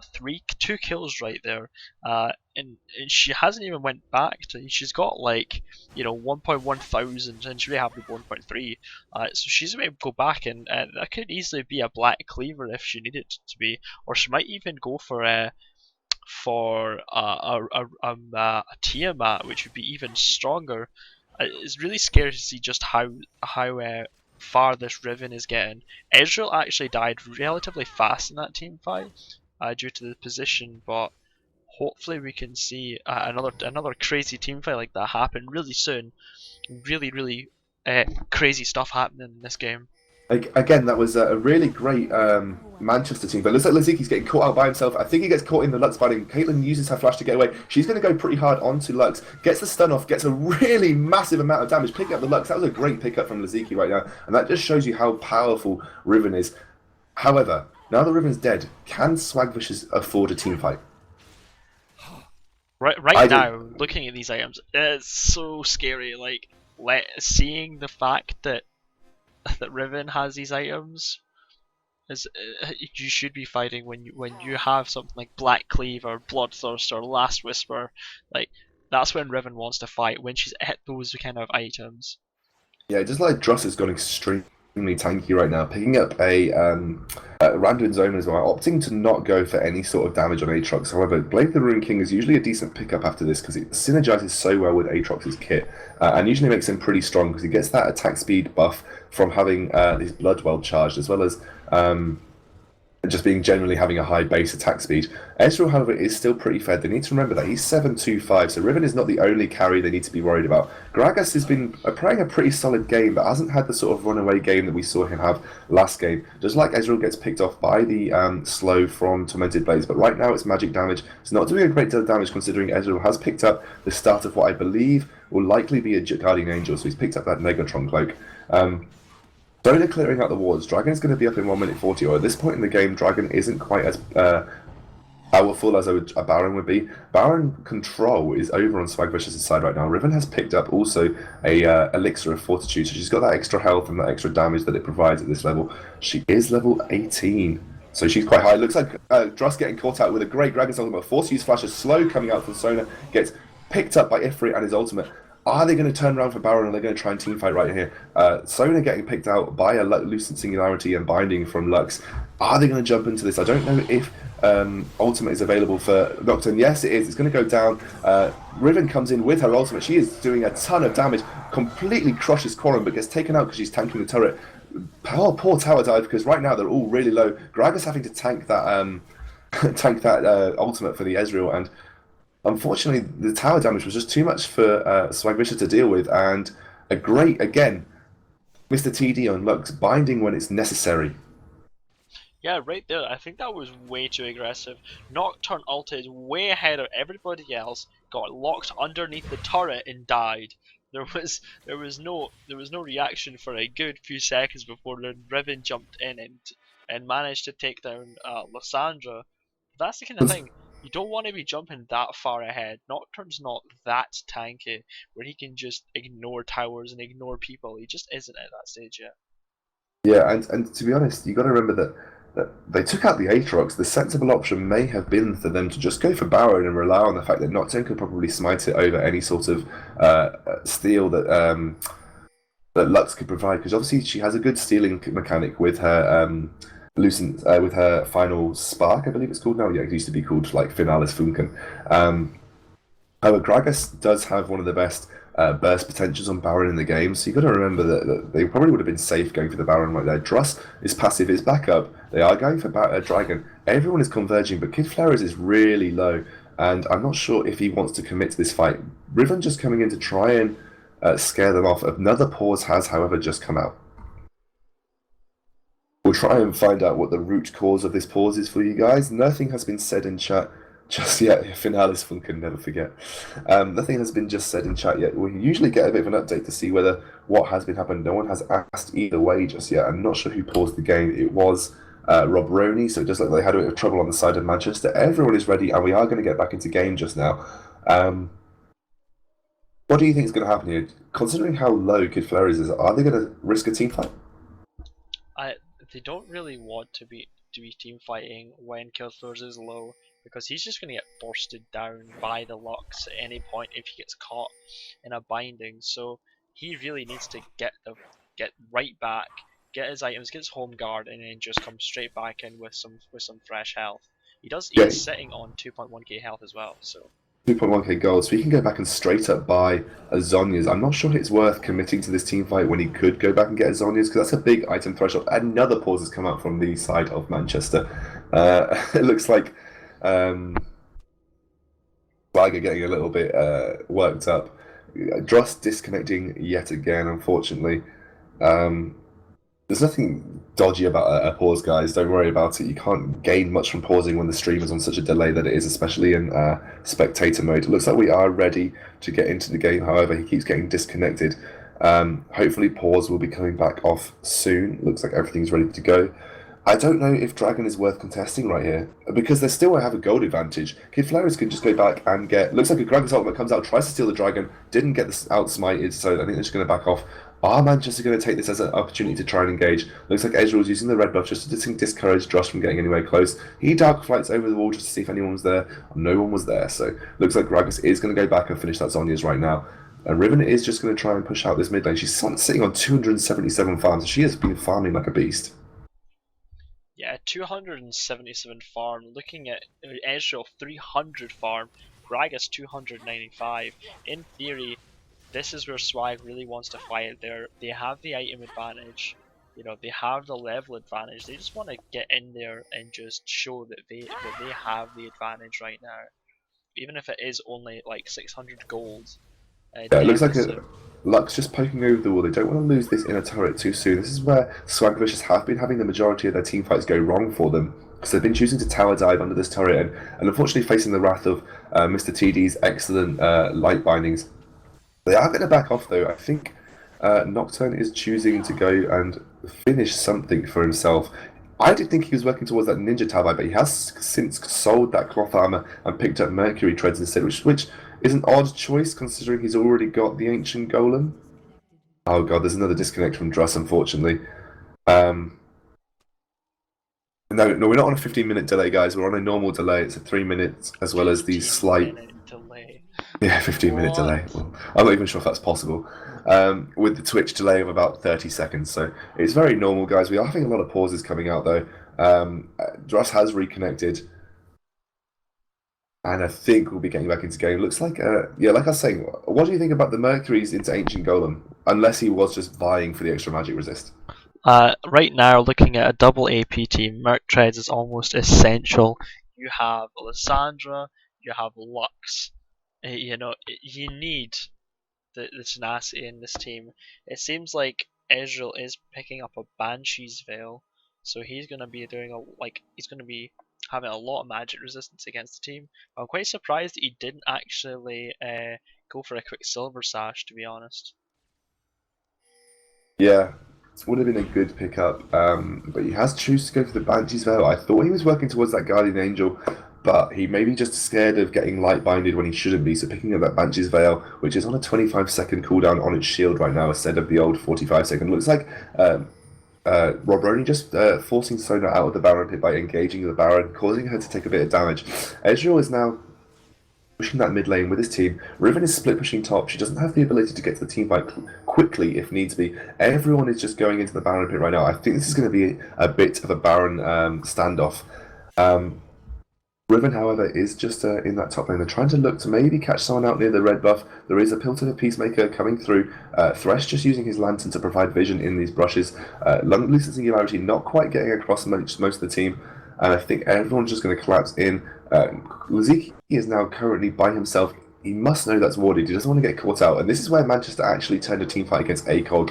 2 kills right there, and she hasn't even went back to. She's got like 1.1 thousand, and she may have 1.3. So she's able to go back, and that could easily be a black cleaver if she needed to be, or she might even go for a Tiamat, which would be even stronger. It's really scary to see just how far this Riven is getting. Ezreal actually died relatively fast in that team fight due to the position, but hopefully we can see another crazy team fight like that happen really soon. Really crazy stuff happening in this game. Again, that was a really great Manchester team, but it looks like Laziki's getting caught out by himself. I think he gets caught in the Lux fighting. Caitlyn uses her flash to get away. She's going to go pretty hard onto Lux, gets the stun off, gets a really massive amount of damage, picking up the Lux. That was a great pickup from Laziki right now, and that just shows you how powerful Riven is. However, now that Riven's dead, can Swagvicious afford a team fight? Right now, looking at these items, it's so scary. Like, seeing the fact that Riven has these items is you should be fighting when you have something like Black Cleave or Bloodthirst or Last Whisper. Like, that's when Riven wants to fight, when she's hit those kind of items. Yeah, just like Dross has gone extremely tanky right now, picking up a random zone as well, opting to not go for any sort of damage on Aatrox. However, Blade the Rune King is usually a decent pickup after this because it synergizes so well with Aatrox's kit and usually makes him pretty strong because he gets that attack speed buff from having his Blood Well charged as well as just being generally having a high base attack speed. Ezreal, however, is still pretty fed. They need to remember that he's 7-2-5, so Riven is not the only carry they need to be worried about. Gragas has been playing a pretty solid game, but hasn't had the sort of runaway game that we saw him have last game. Just like Ezreal gets picked off by the slow from Tormented Blades, but right now it's magic damage. It's not doing a great deal of damage considering Ezreal has picked up the start of what I believe will likely be a Guardian Angel, so he's picked up that Negatron Cloak. Soda clearing out the wards. Dragon is going to be up in 1 minute 40, or at this point in the game, Dragon isn't quite as powerful as a Baron would be. Baron control is over on Swagvicious' side right now. Riven has picked up also a Elixir of Fortitude, so she's got that extra health and that extra damage that it provides at this level. She is level 18, so she's quite high. It looks like Dross getting caught out with a great Dragon's ultimate. Force use flash is slow coming out from Sona, gets picked up by Ifrit and his ultimate. Are they going to turn around for Baron, or are they going to try and teamfight right here? Sona getting picked out by a Lucent Singularity and Binding from Lux. Are they going to jump into this? I don't know if ultimate is available for Nocturne. Yes, it is. It's going to go down. Riven comes in with her ultimate. She is doing a ton of damage. Completely crushes Quorum, but gets taken out because she's tanking the turret. Poor tower dive, because right now they're all really low. Gragas having to tank that ultimate for the Ezreal, and unfortunately, the tower damage was just too much for Swagvicious to deal with, and a great, again, Mr. TD on Lux, binding when it's necessary. Yeah, right there. I think that was way too aggressive. Nocturne ulted way ahead of everybody else, got locked underneath the turret and died. There was no reaction for a good few seconds before the Riven jumped in and managed to take down Lysandra. That's the kind of thing. You don't want to be jumping that far ahead. Nocturne's not that tanky where he can just ignore towers and ignore people. He just isn't at that stage yet. Yeah, and to be honest, you got to remember that they took out the Aatrox. The sensible option may have been for them to just go for Baron and rely on the fact that Nocturne could probably smite it over any sort of steal that that Lux could provide. Because obviously she has a good stealing mechanic with her Lucent, with her final spark, I believe it's called now. Yeah, it used to be called like Finalis Funken. However, Gragas does have one of the best burst potentials on Baron in the game, so you've got to remember that they probably would have been safe going for the Baron right there. Dross is passive, is back up. They are going for Dragon. Everyone is converging, but Kid Flares is really low, and I'm not sure if he wants to commit to this fight. Riven just coming in to try and scare them off. Another pause has, however, just come out. We'll try and find out what the root cause of this pause is for you guys. Nothing has been said in chat just yet. Finalis Funken, never forget. Nothing has been just said in chat yet. We usually get a bit of an update to see whether what has been happening. No one has asked either way just yet. I'm not sure who paused the game. It was Rob Roney, so it does look like they had a bit of trouble on the side of Manchester. Everyone is ready, and we are going to get back into game just now. What do you think is going to happen here? Considering how low Kid Flares is, are they going to risk a team fight? They don't really want to be team fighting when Killthor's is low, because he's just going to get bursted down by the Lux at any point if he gets caught in a binding. So he really needs to get right back, get his items, get his home guard, and then just come straight back in with some fresh health. He's sitting on 2.1k health as well, so 2.1k gold, so he can go back and straight up buy a Zhonya's. I'm not sure it's worth committing to this team fight when he could go back and get a Zhonya's, because that's a big item threshold. Another pause has come out from the side of Manchester. It looks like Swagger getting a little bit worked up. Dross disconnecting yet again, unfortunately. There's nothing dodgy about a pause, guys. Don't worry about it. You can't gain much from pausing when the stream is on such a delay that it is, especially in spectator mode. It looks like we are ready to get into the game. However, he keeps getting disconnected. Hopefully, pause will be coming back off soon. Looks like everything's ready to go. I don't know if Dragon is worth contesting right here because they still have a gold advantage. Kid Flares can just go back and get. Looks like a Dragon's ultimate comes out, tries to steal the Dragon, didn't get this outsmited, so I think they're just going to back off. Are Manchester going to take this as an opportunity to try and engage? Looks like Ezreal is using the red buff just to discourage Josh from getting anywhere close. He dark flights over the wall just to see if anyone was there. No one was there, so looks like Gragas is going to go back and finish that Zhonya's right now. And Riven is just going to try and push out this mid lane. She's sitting on 277 farms. She has been farming like a beast. Yeah, 277 farm. Looking at Ezreal 300 farm, Gragas 295. In theory, this is where Swag really wants to fight. They have the item advantage, they have the level advantage. They just want to get in there and just show that they have the advantage right now, even if it is only like 600 gold. Yeah, it looks like Lux just poking over the wall. They don't want to lose this inner turret too soon. This is where Swagvicious have been having the majority of their team fights go wrong for them, because they've been choosing to tower dive under this turret and unfortunately facing the wrath of Mr. TD's excellent light bindings. They are going to back off though. I think Nocturne is choosing to go and finish something for himself. I did think he was working towards that ninja tower, but he has since sold that cloth armor and picked up Mercury treads instead, which is an odd choice considering he's already got the ancient golem. Oh god, there's another disconnect from Druss, unfortunately. No, we're not on a 15-minute delay, guys. We're on a normal delay. It's a 3 minutes as well as the slight. Delay. Yeah, 15-minute delay. Well, I'm not even sure if that's possible. With the Twitch delay of about 30 seconds, so it's very normal, guys. We are having a lot of pauses coming out though. Druss has reconnected, and I think we'll be getting back into game. Looks like, yeah, like I was saying, what do you think about the Mercury's into Ancient Golem? Unless he was just vying for the extra magic resist. Right now, looking at a double AP team, Merc Treads is almost essential. You have Lysandra, you have Lux. You need the tenacity in this team. It seems like Ezreal is picking up a Banshee's Veil, so he's gonna be he's gonna be having a lot of magic resistance against the team. I'm quite surprised that he didn't actually go for a quick Silver Sash, to be honest. Yeah, it would have been a good pickup, but he has chosen to go for the Banshee's Veil. I thought he was working towards that Guardian Angel, but he may be just scared of getting light binded when he shouldn't be, so picking up that Banshee's Veil, which is on a 25-second cooldown on its shield right now instead of the old 45-second. Looks like Rob Roney just forcing Sona out of the Baron pit by engaging the Baron, causing her to take a bit of damage. Ezreal is now pushing that mid lane with his team. Riven is split pushing top. She doesn't have the ability to get to the team fight quickly if needs be. Everyone is just going into the Baron pit right now. I think this is going to be a bit of a Baron standoff. Riven, however, is just in that top lane. They're trying to look to maybe catch someone out near the red buff. There is a Pilt of a Peacemaker coming through. Thresh just using his lantern to provide vision in these brushes. Lucid Singularity not quite getting across most of the team. And I think everyone's just going to collapse in. Laziki is now currently by himself. He must know that's warded. He doesn't want to get caught out. And this is where Manchester actually turned a team fight against ACOG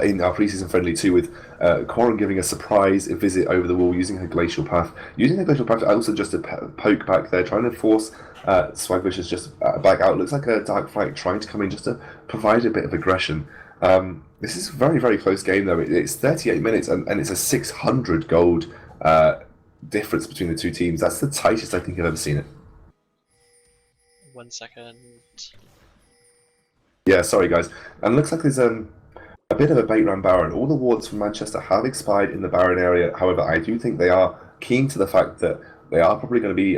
in our preseason friendly too, with Corrin giving a surprise visit over the wall using her Glacial Path. Using her Glacial Path also just to poke back there, trying to force Swagvicious just back out. Looks like a Dark Flight trying to come in just to provide a bit of aggression. This is a very, very close game though. It's 38 minutes and it's a 600 gold difference between the two teams. That's the tightest I think I've ever seen it. 1 second. Yeah, sorry guys. And looks like there's a bit of a bait round Baron. All the wards from Manchester have expired in the Baron area. However, I do think they are keen to the fact that they are probably going to be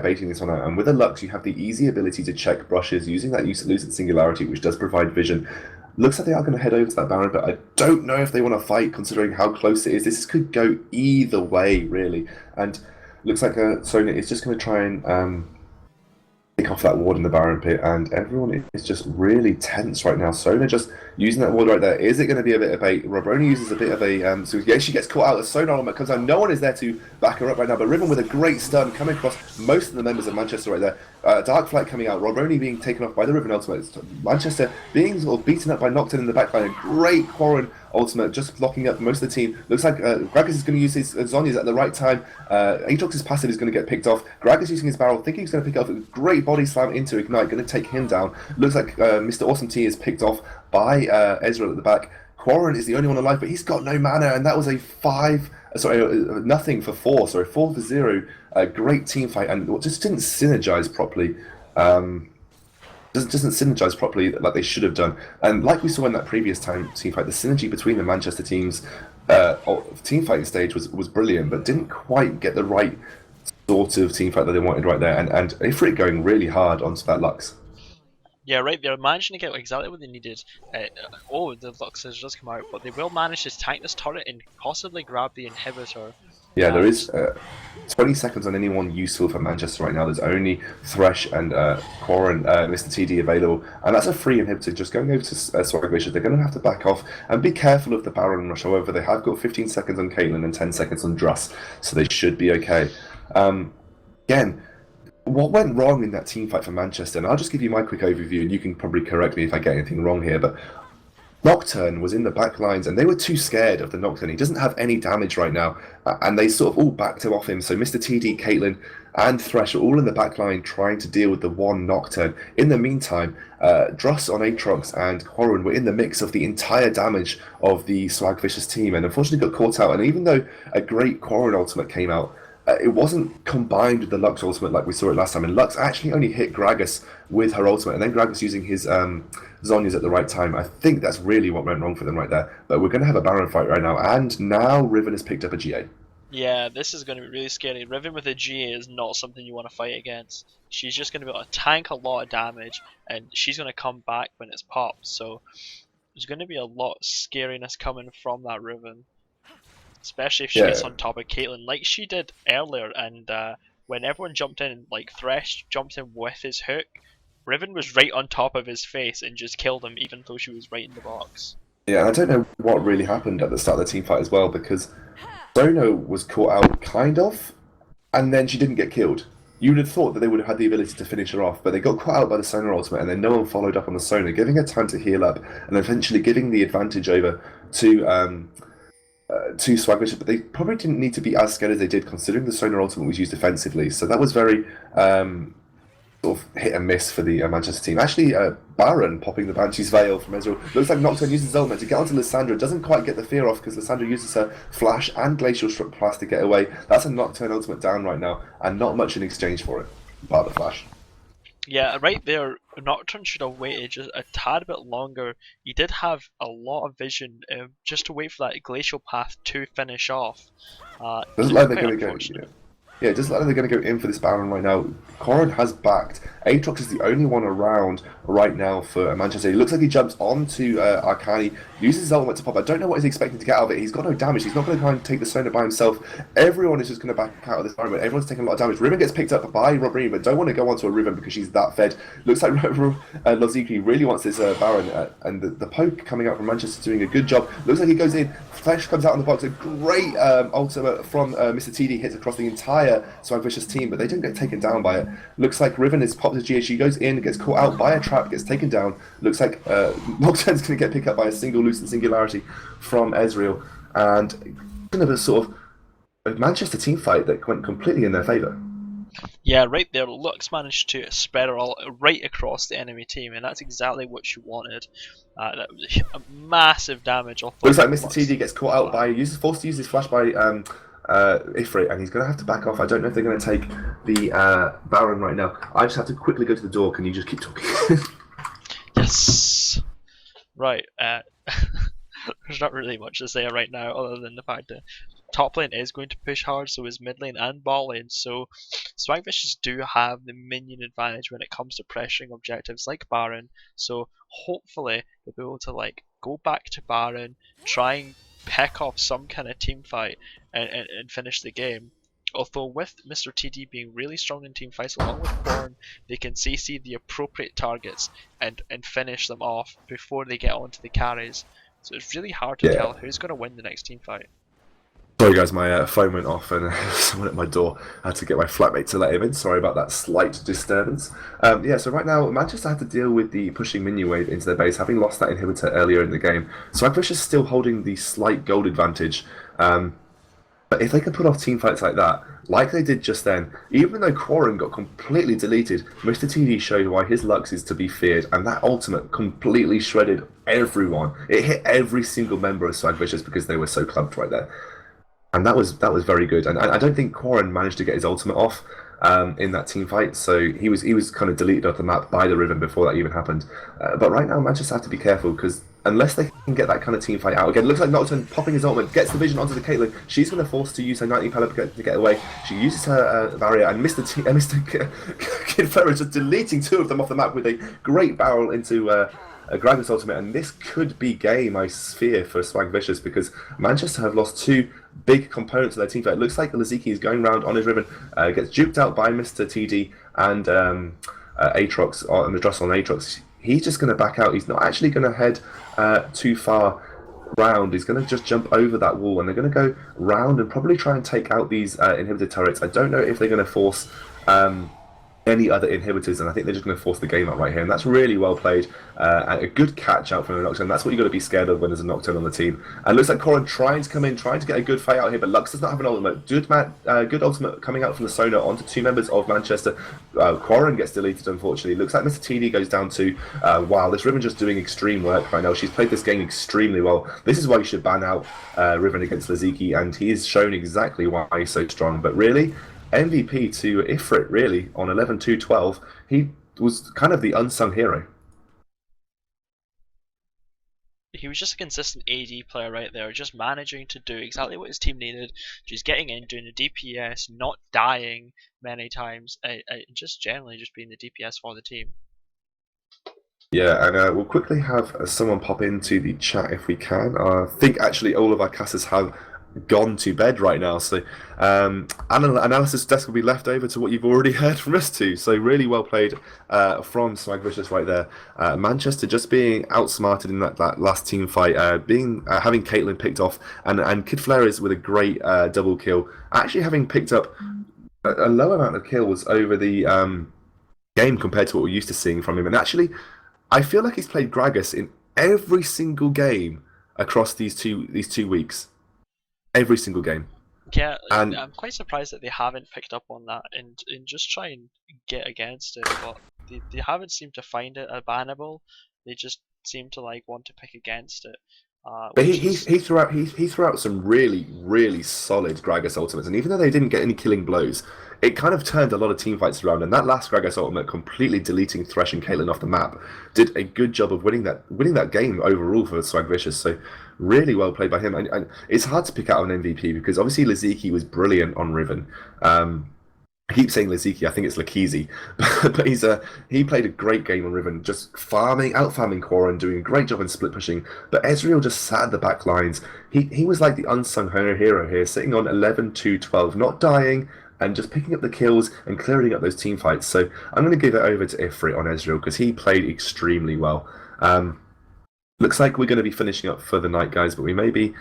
baiting this one out. And with a Lux, you have the easy ability to check brushes using that Lucid Singularity, which does provide vision. Looks like they are going to head over to that Baron, but I don't know if they want to fight considering how close it is. This could go either way, really. And looks like Sona is just going to try and pick off that ward in the Baron pit, and everyone is just really tense right now. Sona just using that ward right there. Is it going to be a bit of bait? Robroni uses a bit of a... so yeah, she gets caught out. The Sona element comes out. No one is there to back her up right now, but Riven with a great stun coming across most of the members of Manchester right there. Dark Flight coming out, Robroni being taken off by the Riven ultimate, Manchester being sort of beaten up by Nocturne in the backline, a great Quarren ultimate just blocking up most of the team. Looks like Gragas is going to use his Zhonya's at the right time. Aatrox's passive is going to get picked off. Gragas using his barrel, thinking he's going to pick up a great body slam into Ignite, going to take him down. Looks like Mr. Awesome T is picked off by Ezreal at the back. Quarren is the only one alive, but he's got no mana, and that was a nothing for 4, sorry, 4 for 0. A great team fight, and just didn't synergize properly. Doesn't synergize properly like they should have done. And like we saw in that previous team fight, the synergy between the Manchester teams team fighting stage was brilliant, but didn't quite get the right sort of team fight that they wanted right there. And Ifrit going really hard onto that Lux. Yeah, right, they're managing to get exactly what they needed. The Lux has just come out, but they will manage to tank this turret and possibly grab the inhibitor. Yeah, there is 20 seconds on anyone useful for Manchester right now. There's only Thresh and Quarren, Mr. TD available, and that's a free inhibitor just going over to Swagvicious. They're going to have to back off and be careful of the Baron rush. However, they have got 15 seconds on Caitlyn and 10 seconds on Druss, so they should be okay. Again, what went wrong in that team fight for Manchester, and I'll just give you my quick overview, and you can probably correct me if I get anything wrong here, but Nocturne was in the back lines, and they were too scared of the Nocturne. He doesn't have any damage right now, and they sort of all backed him off him. So Mr. TD, Caitlyn, and Thresh are all in the back line trying to deal with the one Nocturne. In the meantime, Druss on Aatrox and Quarren were in the mix of the entire damage of the Swagvicious team, and unfortunately got caught out. And even though a great Quarren ultimate came out, it wasn't combined with the Lux ultimate like we saw it last time, and Lux actually only hit Gragas with her ultimate, and then Gragas using his Zhonya's at the right time. I think that's really what went wrong for them right there. But we're going to have a Baron fight right now, and now Riven has picked up a GA. Yeah, this is going to be really scary. Riven with a GA is not something you want to fight against. She's just going to be able to tank a lot of damage, and she's going to come back when it's popped, so there's going to be a lot of scariness coming from that Riven. Especially if she gets on top of Caitlyn, like she did earlier, and when everyone jumped in, like Thresh jumped in with his hook, Riven was right on top of his face and just killed him, even though she was right in the box. Yeah, and I don't know what really happened at the start of the team fight as well, because Sono was caught out, kind of, and then she didn't get killed. You would have thought that they would have had the ability to finish her off, but they got caught out by the Sono ultimate, and then no one followed up on the Sono, giving her time to heal up, and eventually giving the advantage over to Swagvicious, but they probably didn't need to be as scared as they did, considering the Sonar ultimate was used defensively. So that was very sort of hit and miss for the Manchester team. Actually, Baron popping the Banshee's Veil from Ezreal. Looks like Nocturne uses his ultimate to get onto Lissandra. Doesn't quite get the fear off because Lissandra uses her Flash and Glacial Blast to get away. That's a Nocturne ultimate down right now, and not much in exchange for it, part of the Flash. Yeah, right there, Nocturne should have waited just a tad bit longer. He did have a lot of vision just to wait for that Glacial Path to finish off. Doesn't like they're going to go. Yeah, it doesn't look like they're going to go in for this Baron right now. Quarren has backed. Aatrox is the only one around right now for Manchester. He looks like he jumps onto Arcani, uses his ultimate to pop. I don't know what he's expecting to get out of it. He's got no damage. He's not going to try and take the Sonar by himself. Everyone is just going to back out of this environment. Everyone's taking a lot of damage. Riven gets picked up by Robroni, but don't want to go onto a Riven because she's that fed. Looks like Loziki really wants this Baron, and the poke coming out from Manchester doing a good job. Looks like he goes in. Flash comes out on the box. A great ultimate from Mr. TD hits across the entire Swagvicious team, but they didn't get taken down by it. Looks like Riven is popped his GA. She goes in, gets caught out by a trap, gets taken down. Looks like Nocturne's going to get picked up by a single Lucent Singularity from Ezreal, and kind of a sort of a Manchester team fight that went completely in their favour. Yeah, right there, Lux managed to spread her all right across the enemy team, and that's exactly what she wanted. That was a massive damage. Looks like Mr. TD gets caught out by, forced to use his flash by Ifrit, and he's going to have to back off. I don't know if they're going to take the Baron right now. I just have to quickly go to the door. Can you just keep talking? Yes. Right. There's not really much to say right now, other than the fact that top lane is going to push hard, so is mid lane and bot lane. So Swagvicious do have the minion advantage when it comes to pressuring objectives like Baron. So hopefully they'll be able to go back to Baron, try and pick off some kind of team fight, and finish the game. Although with Mr. TD being really strong in team fights along with Born, they can CC the appropriate targets and finish them off before they get onto the carries. So it's really hard to tell who's going to win the next team fight. Sorry guys, my phone went off and someone at my door had to get my flatmate to let him in. Sorry about that slight disturbance. Yeah, so right now Manchester had to deal with the pushing minion wave into their base, having lost that inhibitor earlier in the game. Swagvicious is still holding the slight gold advantage. But if they can put off team fights like that, like they did just then, even though Quarren got completely deleted, Mr. TD showed why his Lux is to be feared, and that ultimate completely shredded everyone. It hit every single member of Swagvicious because they were so clumped right there. And that was very good. And I don't think Quarren managed to get his ultimate off in that team fight, so he was kind of deleted off the map by the Riven before that even happened. But right now, Manchester have to be careful because unless they can get that kind of team fight out again, it looks like Nocturne popping his ultimate gets the vision onto the Caitlyn. She's going to force to use her 19 pellet to get away. She uses her barrier, and Mr. Kid Ferrer just deleting two of them off the map with a great barrel into a Gragas ultimate, and this could be game, I fear, for Swagvicious because Manchester have lost two big components of their team fight. It looks like Laziki is going around on his Riven, gets juked out by Mr. TD and Aatrox, and the Drossel on Aatrox. He's just going to back out. He's not actually going to head too far round. He's going to just jump over that wall, and they're going to go round and probably try and take out these inhibitor turrets. I don't know if they're going to force any other inhibitors, and I think they're just going to force the game out right here, and that's really well played, and a good catch out from the Nocturne. That's what you've got to be scared of when there's a Nocturne on the team. And it looks like Quarren trying to come in, trying to get a good fight out here, but Lux does not have an ultimate. Good ultimate coming out from the Sonar onto two members of Manchester. Quarren gets deleted, unfortunately. Looks like Mr. TD goes down to, wow, this Riven just doing extreme work right now. She's played this game extremely well. This is why you should ban out Riven against Laziki, and he has shown exactly why he's so strong. But really, MVP to Ifrit, really, on 11-2-12. He was kind of the unsung hero. He was just a consistent AD player right there, just managing to do exactly what his team needed, just getting in, doing the DPS, not dying many times, and just generally just being the DPS for the team. Yeah, and we'll quickly have someone pop into the chat if we can. I think actually all of our casters have gone to bed right now, so analysis desk will be left over to what you've already heard from us two. So really well played from Swagvicious right there. Manchester just being outsmarted in that last team fight, having Caitlyn picked off, and Kid Flare is with a great double kill, actually having picked up a low amount of kills over the game compared to what we're used to seeing from him. And actually, I feel like he's played Gragas in every single game across these two weeks. Every single game. Yeah, and I'm quite surprised that they haven't picked up on that and just try and get against it, but they haven't seemed to find it bannable. They just seem to want to pick against it. But he threw out some really solid Gragas ultimates, and even though they didn't get any killing blows, it kind of turned a lot of team fights around. And that last Gragas ultimate, completely deleting Thresh and Caitlyn off the map, did a good job of winning that game overall for Swagvicious. So really well played by him. And it's hard to pick out an MVP because obviously Laziki was brilliant on Riven. I keep saying Laziki, I think it's Lakizi, but he played a great game on Riven, just out farming Quarren, doing a great job in split pushing. But Ezreal just sat at the back lines. He was like the unsung hero here, sitting on 11-2-12, not dying, and just picking up the kills and clearing up those team fights. So I'm going to give it over to Ifrit on Ezreal because he played extremely well. Looks like we're going to be finishing up for the night, guys, but we may be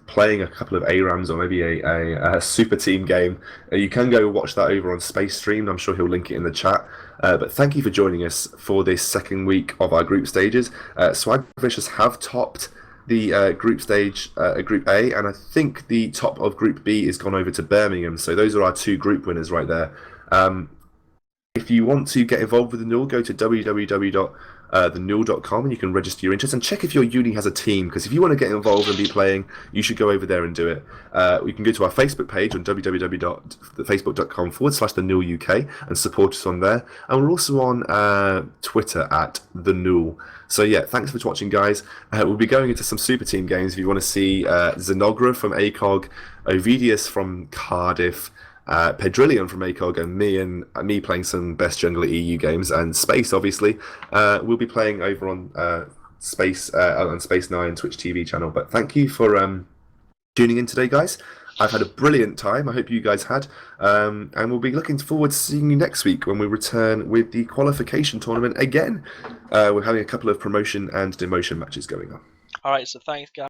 playing a couple of ARAMs or maybe a super team game. You can go watch that over on Space Stream. I'm sure he'll link it in the chat. But thank you for joining us for this second week of our group stages. Swagvicious have topped the group stage, Group A, and I think the top of Group B is gone over to Birmingham. So those are our two group winners right there. If you want to get involved with the Null, go to www.thenull.com and you can register your interest and check if your uni has a team, because if you want to get involved and be playing, you should go over there and do it. You can go to our Facebook page on www.facebook.com/thenulluk and support us on there. And we're also on Twitter at the Null. So yeah, thanks for watching, guys. We'll be going into some super team games if you want to see Xenogra from ACOG, Ovidius from Cardiff, Pedrillion from ACOG, and me playing some best jungler EU games, and Space obviously we'll be playing over on Space 9 Twitch TV channel. But thank you for tuning in today, guys. I've had a brilliant time. I hope you guys had, and we'll be looking forward to seeing you next week when we return with the qualification tournament again. We're having a couple of promotion and demotion matches going on. Alright, so thanks guys.